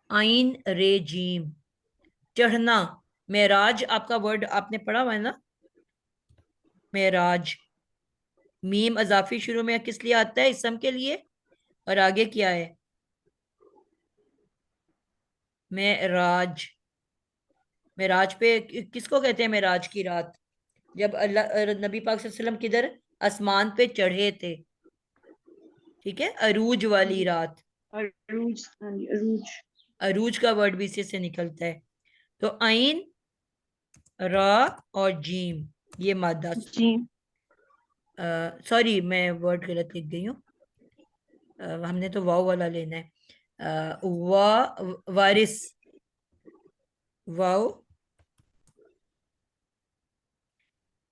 आइन रे जीम, चढ़ना। मेराज आपका वर्ड आपने पढ़ा हुआ है ना, मेराज। मीम अजाफी शुरू में किस लिए आता है? इसम के लिए। और आगे क्या है? मेराज। मेराज पे किसको कहते हैं मेराज की रात? जब अल्लाह नबी पाक सल्लल्लाहु अलैहि वसल्लम किधर आसमान पे चढ़े थे, ठीक है, अरूज वाली रात। अरूज, हाँ जी अरूज। अरूज का वर्ड भी इसी से निकलता है। तो आइन, रा और जीम, ये मादा। जी सॉरी मैं वर्ड गलत लिख गई हूँ। हमने तो वाव वाला लेना है। वारिस, वाव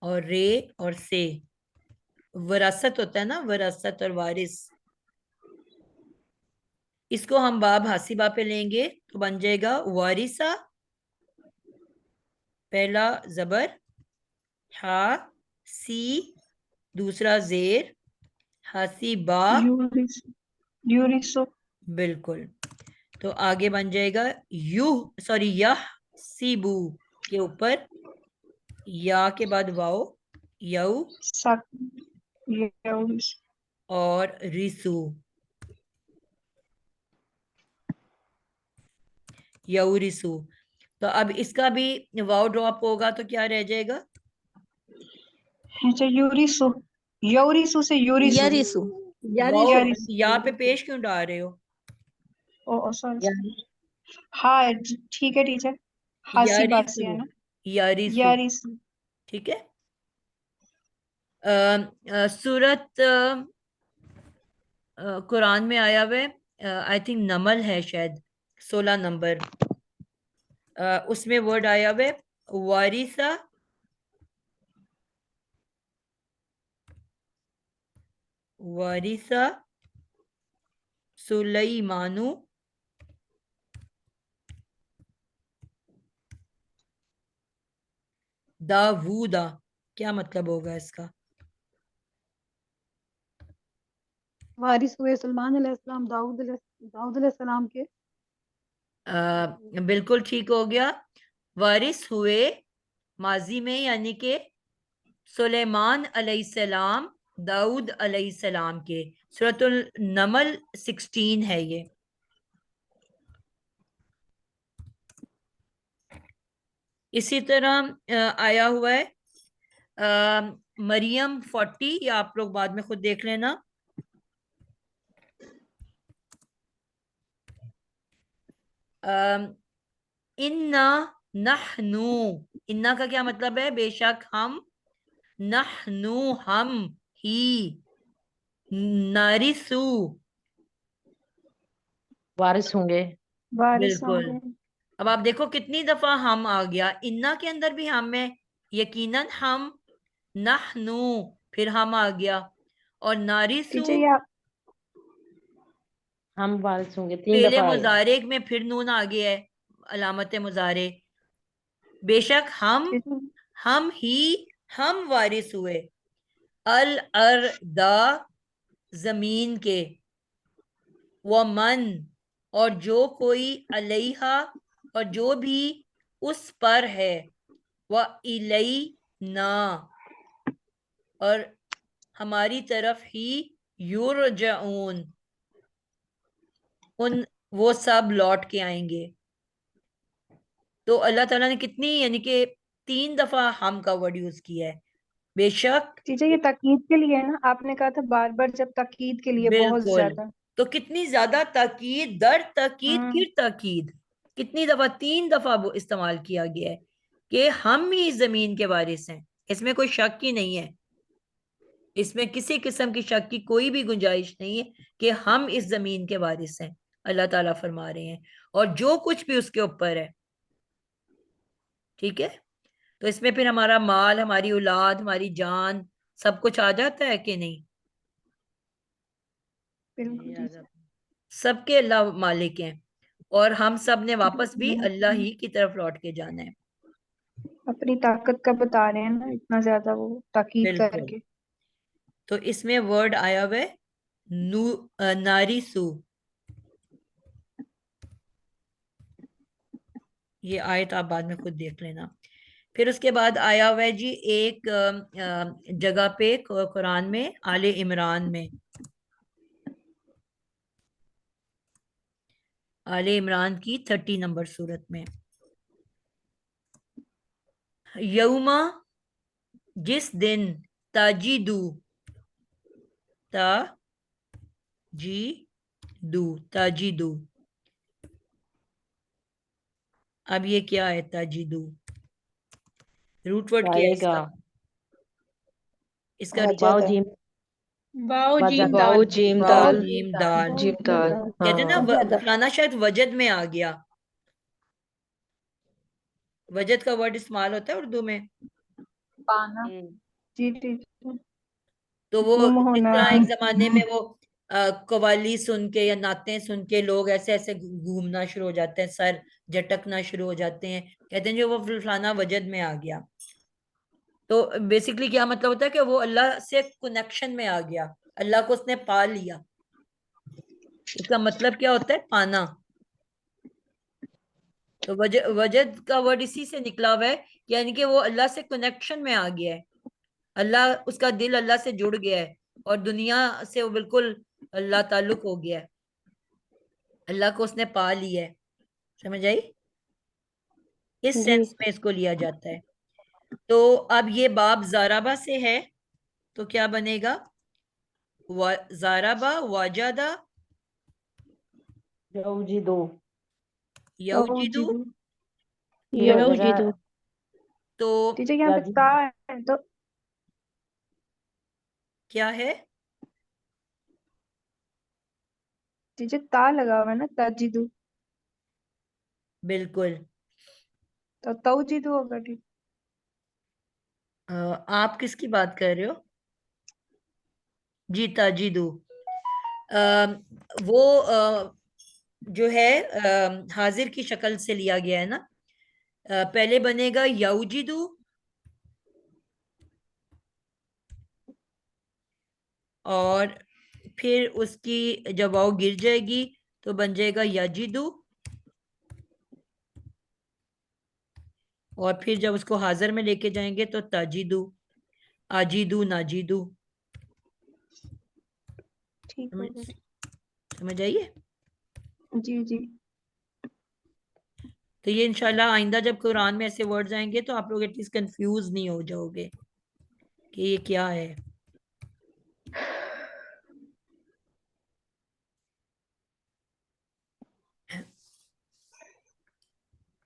और रे और से, विरासत होता है ना, विरासत और वारिस। इसको हम बाब हासिबा पे लेंगे तो बन जाएगा वारिसा, पहला जबर, हा सी, दूसरा जेर, हासिबा। यूरिस, यूरिसो। बिल्कुल। तो आगे बन जाएगा यू, सॉरी यह सीबू के ऊपर या के बाद वाओ, यऊ सक, यूरिस। और रिसु, यऊ रिसु। तो अब इसका भी वाओ ड्रॉप होगा तो क्या रह जाएगा? अच्छा यूरिसो, यूरिसो से यूरिसो। यरिसु, वाओ यरिसु, यारिस, यहाँ पे पेश क्यों डाल रहे हो? ओ सॉरी। यारिस। हाँ ठीक है टीचर, हासी बासी यारिसु, है ना? यारिसु, यारिस। ठीक है। सूरत कुरान में आया हुआ है, आई थिंक नमल है शायद, 16 नंबर। उसमें वर्ड आया हुआ है वारिसा, वारिसा सुलैमानु दावूदा। क्या मतलब होगा इसका? वारिस हुए सलमान अलैहिस्सलाम, दाऊद अलैहिस्सलाम के। बिल्कुल ठीक हो गया। वारिस हुए माजी में, यानी कि सुलेमान अलैहिस्सलाम दाऊद अलैहिस्सलाम के। सूरतुल नमल 16 है ये। इसी तरह आया हुआ है मरियम 40, या आप लोग बाद में खुद देख लेना। इन्ना नहनु, इन्ना का क्या मतलब है? बेशक हम, नहनु हम ही, नारिसु, वारिस होंगे। वारिस बिल्कुल। होंगे। अब आप देखो कितनी दफा हम आ गया, इन्ना के अंदर भी हम है, यकीनन हम, नहनु, फिर हम आ गया, और नारिसु टीचर ये आप हम वारिस होंगे 3 फेले दफा आएगा। मुजारे में फिर नून आ गया है, अलामत मुजारे। बेशक टीचर हम ही, हम वारिस हुए अल अर्दा, जमीन के, व मन, और जो कोई अलैहा, और जो भी उस पर है, व इलैना, और हमारी तरफ ही, युरजऊन, उन वो सब लौट के आएंगे। तो अल्लाह ताला ने कितनी, यानी कि 3 दफा हम का वर्ड यूज किया है। बेशक, टीचर ये ताकीद के लिए है ना, आपने कहा था बार बार, जब ताकीद के लिए बहुत बिल्कुल। ज्यादा। तो कितनी ज्यादा ताकीद, दर ताकीद, हम्म। फिर ताकीद, कितनी दफा, 3 दफा वो इस्तेमाल किया गया है कि हम ही इस जमीन के वारिस हैं। इसमें कोई शक ही नहीं है, इसमें किसी किस्म की शक की कोई भी गुंजाइश नहीं है कि हम इस जमीन के वारिस हैं। अल्लाह ताला फरमा रहे हैं, और जो कुछ भी उसके ऊपर है, ठीक है। तो इसमें फिर हमारा माल, हमारी औलाद, हमारी जान, सब कुछ आ जाता है कि नहीं? बिल्कुल ये आ टीचर। जाता सबके अल्लाह मालिक हैं, और हम सब ने वापस भी अल्लाह हम्म। ही की तरफ लौट के जाना है। अपनी ताकत का बता रहे हैं ना, इतना ज्यादा वो ताकीद बिल्कुल। करके। तो इसमें वर्ड आया हुआ है नारी सू। ये आयत आप बाद में खुद देख लेना। फिर उसके बाद आया हुआ है जी एक जगह पे कुरान में, आले इमरान में, आले इमरान की 30 नंबर सूरत में, यौमा, जिस दिन, ताजीदू, ताजीदू, ताजीदू। अब ये क्या है ताजीदू? रूट वर्ड क्या है पाएगा। इसका? इसका रूट, वाओ वजदा। जीम, वाओ जीम वजदा, वाओ दाल। जीम वाओ दाल, जीम दाल। जीम दाल। कहते हैं ना हाँ, वजदा। फलाना शायद वजद में आ गया। वजद का वर्ड इस्तेमाल होता है उर्दू में। पाना। जी टीचर। तो वो गुम जिस होना। तरह एक जमाने में वो कव्वाली सुन के या नातें सुन के लोग ऐसे ऐसे घूमना शुरू हो जाते हैं, सर झटकना शुरू हो जाते हैं, कहते हैं जो वो फलाना वजद में आ गया। तो बेसिकली क्या मतलब होता है कि वो अल्लाह से कनेक्शन में आ गया, अल्लाह को उसने पा लिया। इसका मतलब क्या होता है? पाना। तो वजद का वर्ड इसी से निकला हुआ है, यानी कि वो अल्लाह से कनेक्शन में आ गया है, अल्लाह, उसका दिल अल्लाह से जुड़ गया है, और दुनिया से वो बिल्कुल अल्लाह ताल्लुक हो गया है, अल्लाह को उसने पा लिया है। समझ आई? इस जी। सेंस में इसको लिया जाता है। तो अब ये बाब जाराबा से है, तो क्या बनेगा? जाराबा, वाजादा, यौजिदु, यौजिदु। यौजिदु। वजदा, यौजिदु। तो टीचर यहाँ पे ता याजिद। है तो, क्या है? टीचर ता लगा हुआ है ना, ताजिदु। बिल्कुल। तो तौजीदु होगा टीचर। आप किसकी बात कर रहे हो? जी ताजीदू। वो जो है हाजिर की शक्ल से लिया गया है ना। पहले बनेगा यौजिदू, और फिर उसकी जब वाव गिर जाएगी तो बन जाएगा यजिदू, और फिर जब उसको हाजिर में लेके जाएंगे तो ताजिदू, आजिदू, नाजिदू। ठीक समझ होगा। समझ आइए? जी जी। तो ये इंशाल्लाह आइंदा जब कुरान में ऐसे वर्ड्स आएंगे तो आप लोग एटलीस्ट कंफ्यूज नहीं हो जाओगे कि ये क्या है।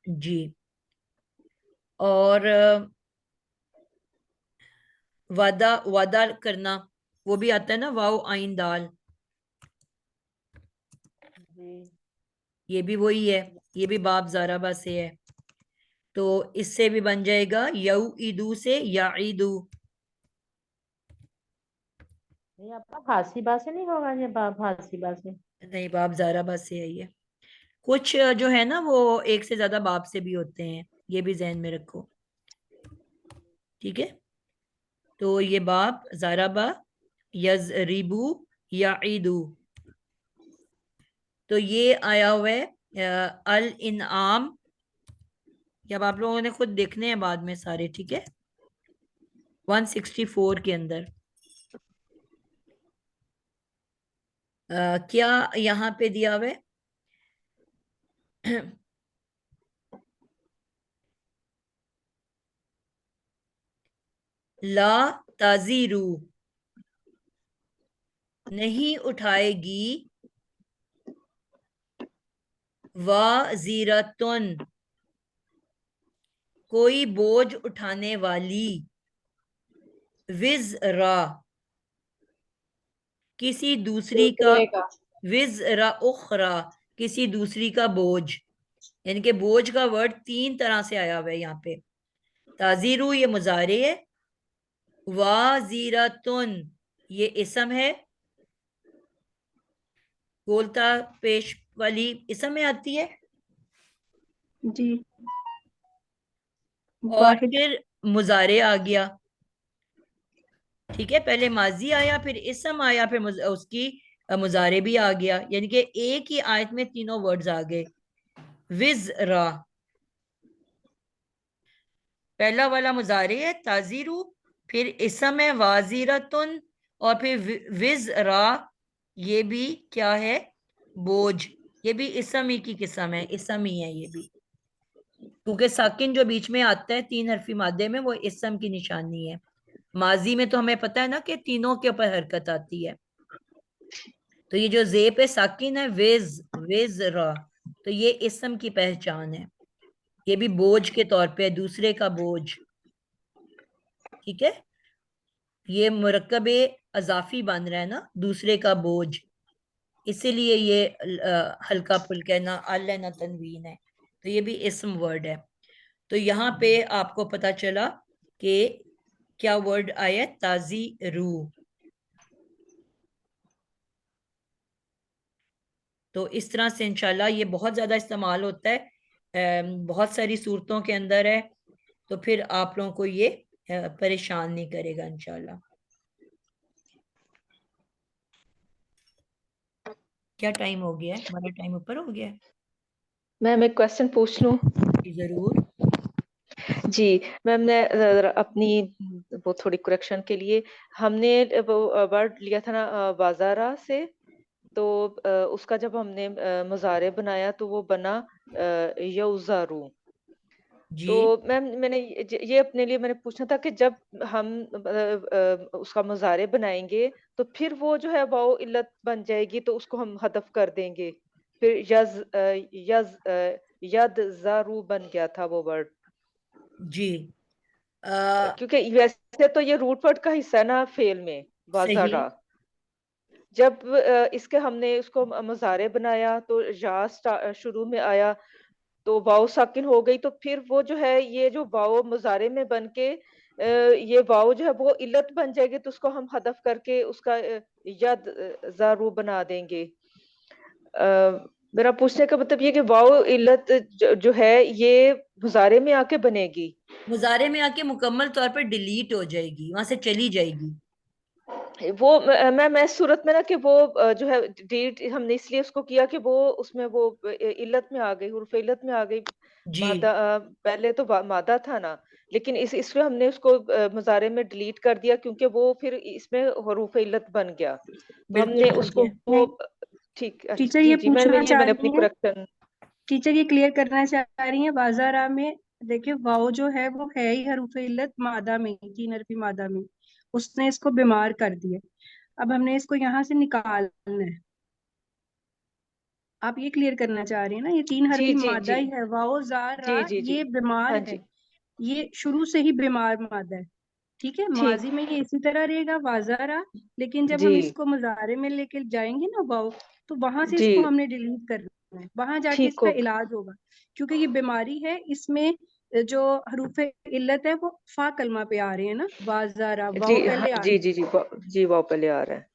जी। और वादा, वादा करना, वो भी आता है ना, वाओ आइन दाल, जी। ये भी वही है, ये भी बाब जाराबा से है। तो इससे भी बन जाएगा यऊ ईदू से या ईदू। ये आपका फारसी बा से नहीं होगा, ये फारसी बा से। नहीं, बाब जाराबा से है ये। कुछ जो है ना वो एक से ज्यादा बाब से भी होते हैं, ये भी जहन में रखो, ठीक है। तो ये बाब जाराबा, यजरिबू, या ईदू। तो ये आया हुआ है अल इनआम। जब आप लोगों ने खुद देखने हैं बाद में सारे, ठीक है, 164 के अंदर क्या यहाँ पे दिया हुआ है? ला ताजीरू, नहीं उठाएगी, वाजीरतुन, कोई बोझ उठाने वाली, विज़रा, किसी दूसरी का, दूसरे का। विज़रा उखरा, किसी दूसरी का बोझ। यानी कि बोझ का वर्ड 3 तरह से आया हुआ है यहाँ पे। ताजीरू ये मुजारे है, वाजीरतुन ये इसम है, गोलता पेश वाली इसम में आती है, जी और वाहिद फिर मुजारे आ गया। ठीक है, पहले माजी आया, फिर इसम आया, फिर उसकी मुजारे भी आ गया। यानी कि एक ही आयत में तीनों वर्ड्स आ गए। विज़रा पहला वाला मुजारे है ताजीरू, फिर इसम है वाजीरतुन, और फिर विज़रा ये भी क्या है, बोझ। ये भी इसम ही की किस्म है, इसम ही है ये भी, क्योंकि साकिन जो बीच में आता है 3 हरफी मादे में वो इसम की निशानी है। माजी में तो हमें पता है ना कि तीनों के ऊपर हरकत आती है। तो ये जो जे पे साकिन है विज़रा, तो ये इसम की पहचान है। ये भी बोझ के तौर पे दूसरे का बोझ। ठीक है, ये मुरक्कबे अजाफी बन रहा है ना, दूसरे का बोझ, इसीलिए ये हल्का फुल्का ना अल ना तनवीन है। तो ये भी इसम वर्ड है। तो यहाँ पे आपको पता चला कि क्या वर्ड आया, ताजीरू। तो इस तरह से इंशाल्लाह ये बहुत ज्यादा इस्तेमाल होता है, बहुत सारी सूरतों के अंदर है। तो फिर आप लोगों को ये परेशान नहीं करेगा इंशाल्लाह। क्या टाइम हो गया है? हमारा टाइम ऊपर हो गया है। मैम एक क्वेश्चन पूछ लूं? जरूर। जी मैम, ने अपनी वो थोड़ी करेक्शन के लिए हमने वो वर्ड लिया था ना बाजारा से, तो उसका जब हमने मुजारे बनाया तो वो बना यौजारू। जी तो मैम मैंने ये अपने लिए मैंने पूछना था कि जब हम उसका मुजारे बनाएंगे तो फिर वो जो है वाओ इल्लत बन जाएगी, तो उसको हम हदफ कर देंगे, फिर यद जारू बन गया था वो वर्ड। जी क्योंकि वैसे तो ये रूट वर्ड का हिस्सा है ना फेल में, सही। बाजारा। जब इसके हमने उसको मुजारे बनाया तो या शुरू में आया तो वाओ साकिन हो गई, तो फिर वो जो है ये जो वाओ मुजारे में बन के ये वाओ जो है वो इल्लत बन जाएगी, तो उसको हम हदफ करके उसका यद जारू बना देंगे। मेरा पूछने का मतलब ये कि वाओ इल्लत जो है ये मुजारे में आके बनेगी, मुजारे में आके मुकम्मल तौर पर डिलीट हो जाएगी, वहां से चली जाएगी। वो मैं सूरत में ना कि वो जो है डिलीट हमने इसलिए उसको किया कि वो उसमें वो इल्लत में आ गई, हुर्फ इल्लत में आ गई। जी मादा पहले तो मादा था ना, लेकिन इसलिए हमने उसको मुजारे में डिलीट कर दिया क्योंकि वो फिर इसमें हुरूफ इल्लत बन गया, तो बिल्कुल हमने ठीक उसको है। वो ठीक। अच्छा टीचर जी ये जी, पूछना ये चाह मैंने अपनी रही हैं, करेक्शन। टीचर ये क्लियर करना चाह रही हैं, बाजारा में देखिए वाओ जो है वो है ही हरूफ इल्लत मादा में, 3 हरफी मादा में, उसने इसको बीमार कर दिया। अब हमने इसको यहाँ से निकालना है। आप ये क्लियर करना चाह रही हैं ना, ये 3 जी हरफी जी मादा जी ही है, वाओ जार रा, जी जी जी। ये बीमार हाँ है, जी ये शुरू से ही बीमार मादा है। ठीक है, ठीक। माजी में ये इसी तरह रहेगा वाजारा, लेकिन जब जी हम इसको मुजारे में लेके जाएंगे ना वाओ, तो वहां से जी इसको हमने डिलीट करना है, वहां जाके ठीक इसका हो। इलाज होगा। क्योंकि ये बीमारी है, इसमें जो हरूफ इल्लत है वो फा कलमा पे आ रहे हैं ना, वाजारा जी वाओ हाँ पहले आ जी रही है। जी जी जी वाओ पहले आ रहा है।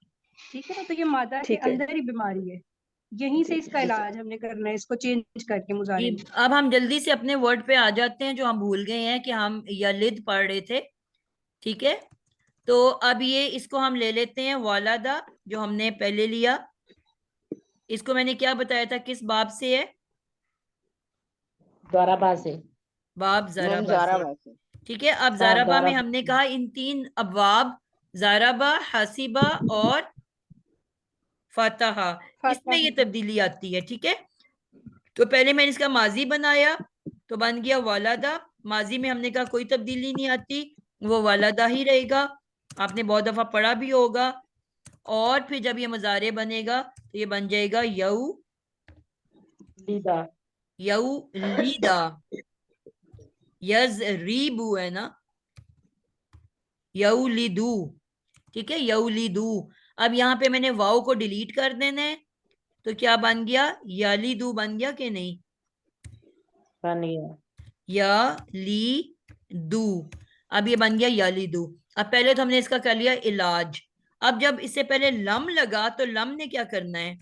ठीक है ना, तो ये मादा के ठीक है अंदर ही बीमारी है, यहीं से जी इसका जी इलाज हमने करना है, इसको चेंज करके जी मुजारे में। अब हम जल्दी से अपने वर्ड पे आ जाते हैं जो हम भूल गए हैं कि हम यलिद पढ़ रहे थे। ठीक है, तो अब ये इसको हम ले लेते हैं वालादा, जो हमने पहले लिया। इसको मैंने क्या बताया था, किस बाब से है? द्वाराबा से। बाब मैम जराबा जारा से। वैसे। ठीक है, अब बाब जराबा में द्वाराबा हमने से। कहा इन 3 अबवाब, जराबा, हसीबा और फतहा, इसमें ये फातहा। तब्दीली आती है। ठीक है, तो पहले मैंने इसका माजी बनाया तो बन गया वालादा, माजी में हमने कहा कोई तब्दीली नहीं आती, वो वालदा ही रहेगा, आपने बहुत दफा पढ़ा भी होगा। और फिर जब ये मुजारे बनेगा तो ये बन जाएगा लीदा। लीदा। रीबू है ना, यौलिदू, ठीक है, यौलिदू। अब यहाँ पे मैंने वाव को डिलीट कर देना है, तो क्या बन गया, यलीदू बन गया कि नहीं, बन गया। यलीदू। अब ये बन गया यलीदू। अब पहले तो हमने इसका कर लिया इलाज। अब जब इससे पहले लम लगा तो लम ने क्या करना है,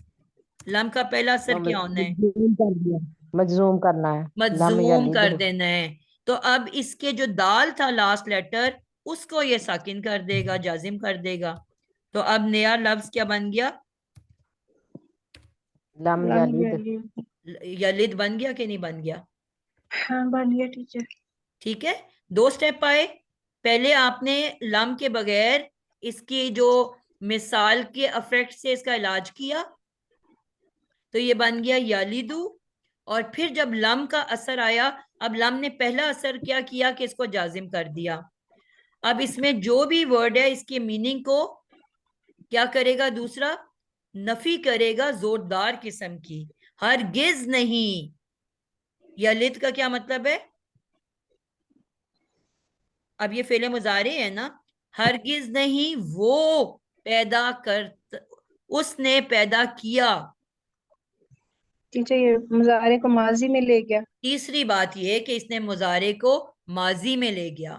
लम का पहला असर क्या होना है, मजजूम कर दिया, मजजूम करना है। लम मजजूम यलिद। कर देना है। तो अब इसके जो दाल था लास्ट लेटर, उसको ये साकिन कर देगा, जाजिम कर देगा। तो अब नया लफ्ज क्या बन गया, लम लम यलिद। यलिद। यलिद बन गया कि नहीं बन गया। हाँ बन गया टीचर। ठीक है, 2 स्टेप आए। पहले आपने लम के बगैर इसकी जो मिसाल के अफेक्ट से इसका इलाज किया, तो ये बन गया यालिदू। और फिर जब लम का असर आया, अब लम ने पहला असर क्या किया कि इसको जाजिम कर दिया। अब इसमें जो भी वर्ड है इसके मीनिंग को क्या करेगा, दूसरा नफी करेगा, जोरदार किस्म की, हरगिज नहीं। यलिद का क्या मतलब है, अब ये फेले मुजारे है ना, हरगिज नहीं वो पैदा कर, उसने पैदा किया। टीचर ये मुजारे को माजी में ले गया। तीसरी बात ये है कि इसने मुजारे को माजी में ले गया।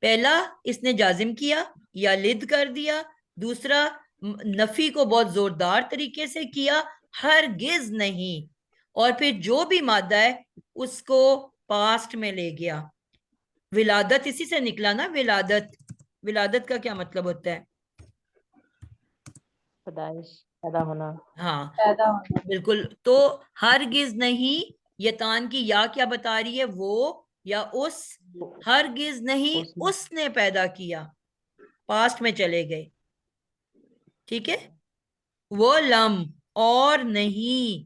पहला, इसने जाजिम किया या लिद कर दिया। दूसरा, नफी को बहुत जोरदार तरीके से किया, हरगिज नहीं। और फिर जो भी मादा है उसको पास्ट में ले गया। विलादत इसी से निकला ना, विलादत। विलादत का क्या मतलब होता है, पैदाइश, पैदा होना। हाँ पैदा होना। बिल्कुल। तो हरगिज नहीं, ये तान की या क्या बता रही है, वो या उस। हरगिज नहीं उसने। उसने पैदा किया, पास्ट में चले गए, ठीक है। वो लम और नहीं,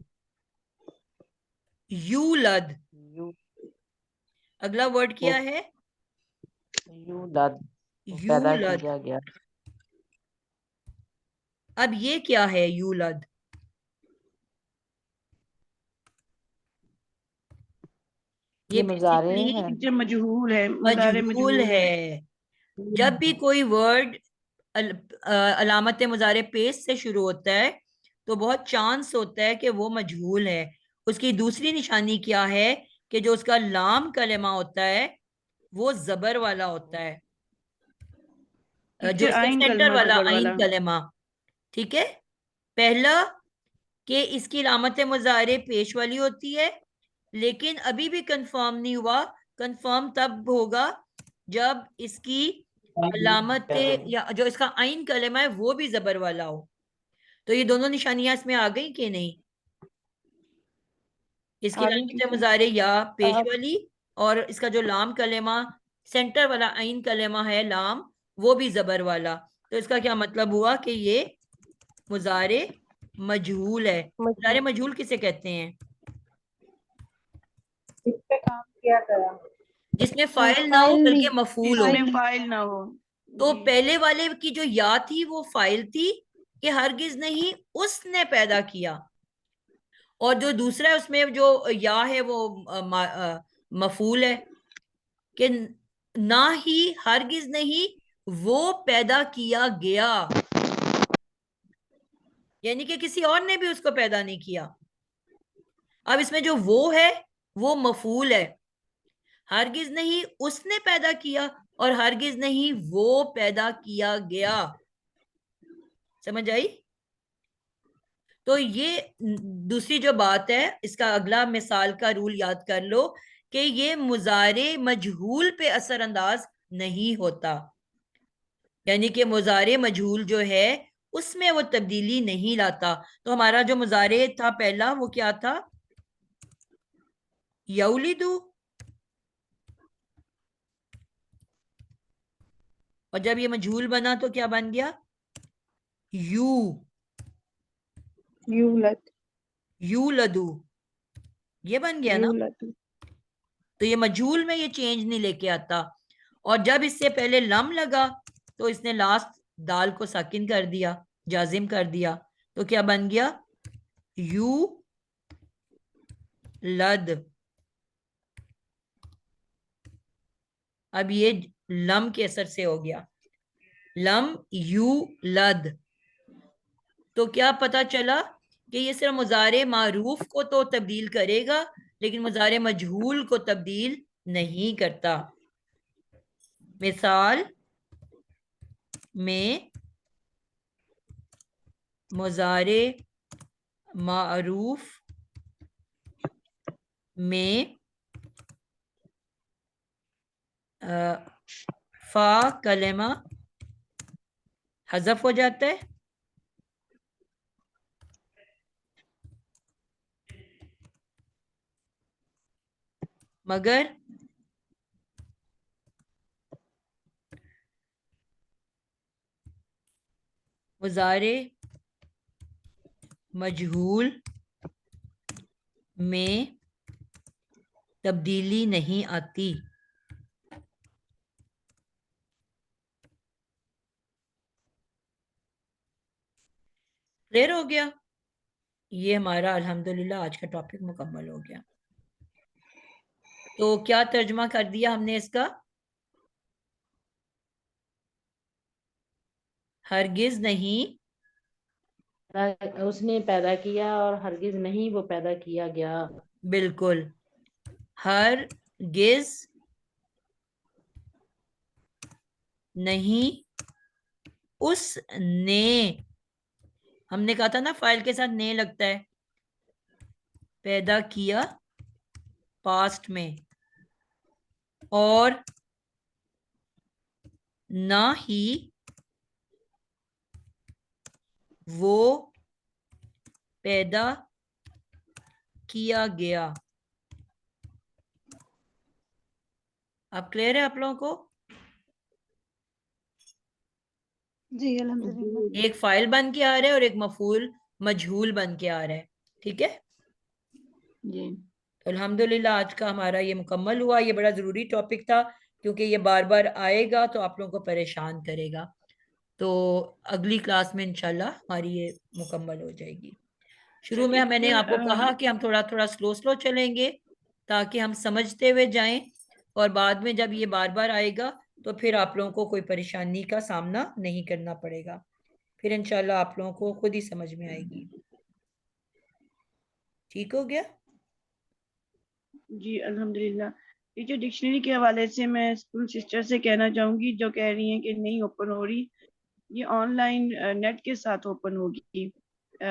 यूलद। यू अगला वर्ड क्या है, यूलद, पैदा यूलद। किया गया। अब ये क्या है यूलद, ये ये मुजारे बेसिकली हैं। टीचर मजहूल है, मुजारे मजहूल मजहूल है। है। जब भी कोई वर्ड अलामत मुजारे पेश से शुरू होता है तो बहुत चांस होता है कि वो मजहूल है। उसकी दूसरी निशानी क्या है कि जो उसका लाम कलेमा होता है वो जबर वाला होता है, जो टीचर इसका आइन सेंटर कलमा वाला जबर आइन वाला। कलेमा, ठीक है। पहला, कि इसकी अलामत मुजारे पेश वाली होती है, लेकिन अभी भी कंफर्म नहीं हुआ। कंफर्म तब होगा जब इसकी अलामत या जो इसका आइन कलेमा है वो भी जबर वाला हो। तो ये दोनों निशानियां इसमें आ गई कि नहीं, इसकी आ गई अलामत टीचर। मुजारे या पेश आप वाली, और इसका जो लाम कलेमा सेंटर वाला आइन कलेमा है लाम, वो भी जबर वाला। तो इसका क्या मतलब हुआ कि ये मुजारे मजहूल है। मुजारे मजहूल किसे कहते हैं, इस पे काम किया गया। जिसमें फाइल ना हो फाइल बल्कि नहीं, मफूल हो। जिसमें फाइल ना हो। तो जी। पहले वाले की जो या थी वो फाइल थी कि हरगिज नहीं उसने पैदा किया, और जो दूसरा है उसमें जो या है वो मफूल है, कि ना ही हरगिज नहीं वो पैदा किया गया, यानी कि किसी और ने भी उसको पैदा नहीं किया। अब इसमें जो वो है वो मफूल है, हरगिज नहीं उसने पैदा किया और हरगिज नहीं वो पैदा किया गया। समझ आई। तो ये दूसरी जो बात है, इसका अगला मिसाल का रूल याद कर लो कि ये मुजारे मजहूल पे असरअंदाज नहीं होता, यानी कि मुजारे मजहूल जो है उसमें वो तब्दीली नहीं लाता। तो हमारा जो मुजारे था पहला वो क्या था, यौलिदू, और जब ये मजहूल बना तो क्या बन गया, यू यूलद। यूलदू, ये बन गया ना। यूलद। तो ये मजहूल में ये चेंज नहीं लेके आता। और जब इससे पहले लम लगा तो इसने लास्ट दाल को साकिन कर दिया, जाजिम कर दिया, तो क्या बन गया? यू लद। अब ये लम के असर से हो गया, लम यू लद। तो क्या पता चला कि ये सिर्फ मुजारे मारूफ को तो तब्दील करेगा, लेकिन मुजारे मजहूल को तब्दील नहीं करता। मिसाल में मुजारे मारूफ में फा कलेमा हज़फ हो जाता है, मगर मुजारे मजहूल में तब्दीली नहीं आती। क्लियर हो गया? ये हमारा अल्हम्दुलिल्लाह आज का टॉपिक मुकम्मल हो गया। तो क्या तर्जुमा कर दिया हमने इसका? हरगिज नहीं, उसने पैदा किया और हरगिज नहीं वो पैदा किया गया। बिल्कुल, हरगिज नहीं उसने, हमने कहा था ना फाइल के साथ ने लगता है, पैदा किया पास्ट में, और ना ही वो पैदा किया गया। अब क्लियर है आप लोगों को? जी अल्हम्दुलिल्लाह। एक फाइल बन के आ रहा है और एक मफूल मजहूल बन के आ रहा है, ठीक है? जी तो अल्हम्दुलिल्लाह आज का हमारा ये मुकम्मल हुआ। ये बड़ा ज़रूरी टॉपिक था क्योंकि ये बार बार आएगा तो आप लोगों को परेशान करेगा। तो अगली क्लास में इंशाल्लाह हमारी ये मुकम्मल हो जाएगी। शुरू में मैंने आपको कहा कि हम थोड़ा थोड़ा स्लो चलेंगे ताकि हम समझते हुए जाएं, और बाद में जब ये बार बार आएगा तो फिर आप लोगों को कोई परेशानी का सामना नहीं करना पड़ेगा, फिर इंशाल्लाह आप लोगों को खुद ही समझ में आएगी। ठीक हो गया? जी अल्हम्दुलिल्लाह। ये जो डिक्शनरी के हवाले से मैं स्कूल सिस्टर से कहना चाहूंगी, जो कह रही हैं कि नहीं ओपन हो रही, ये ऑनलाइन नेट के साथ ओपन होगी।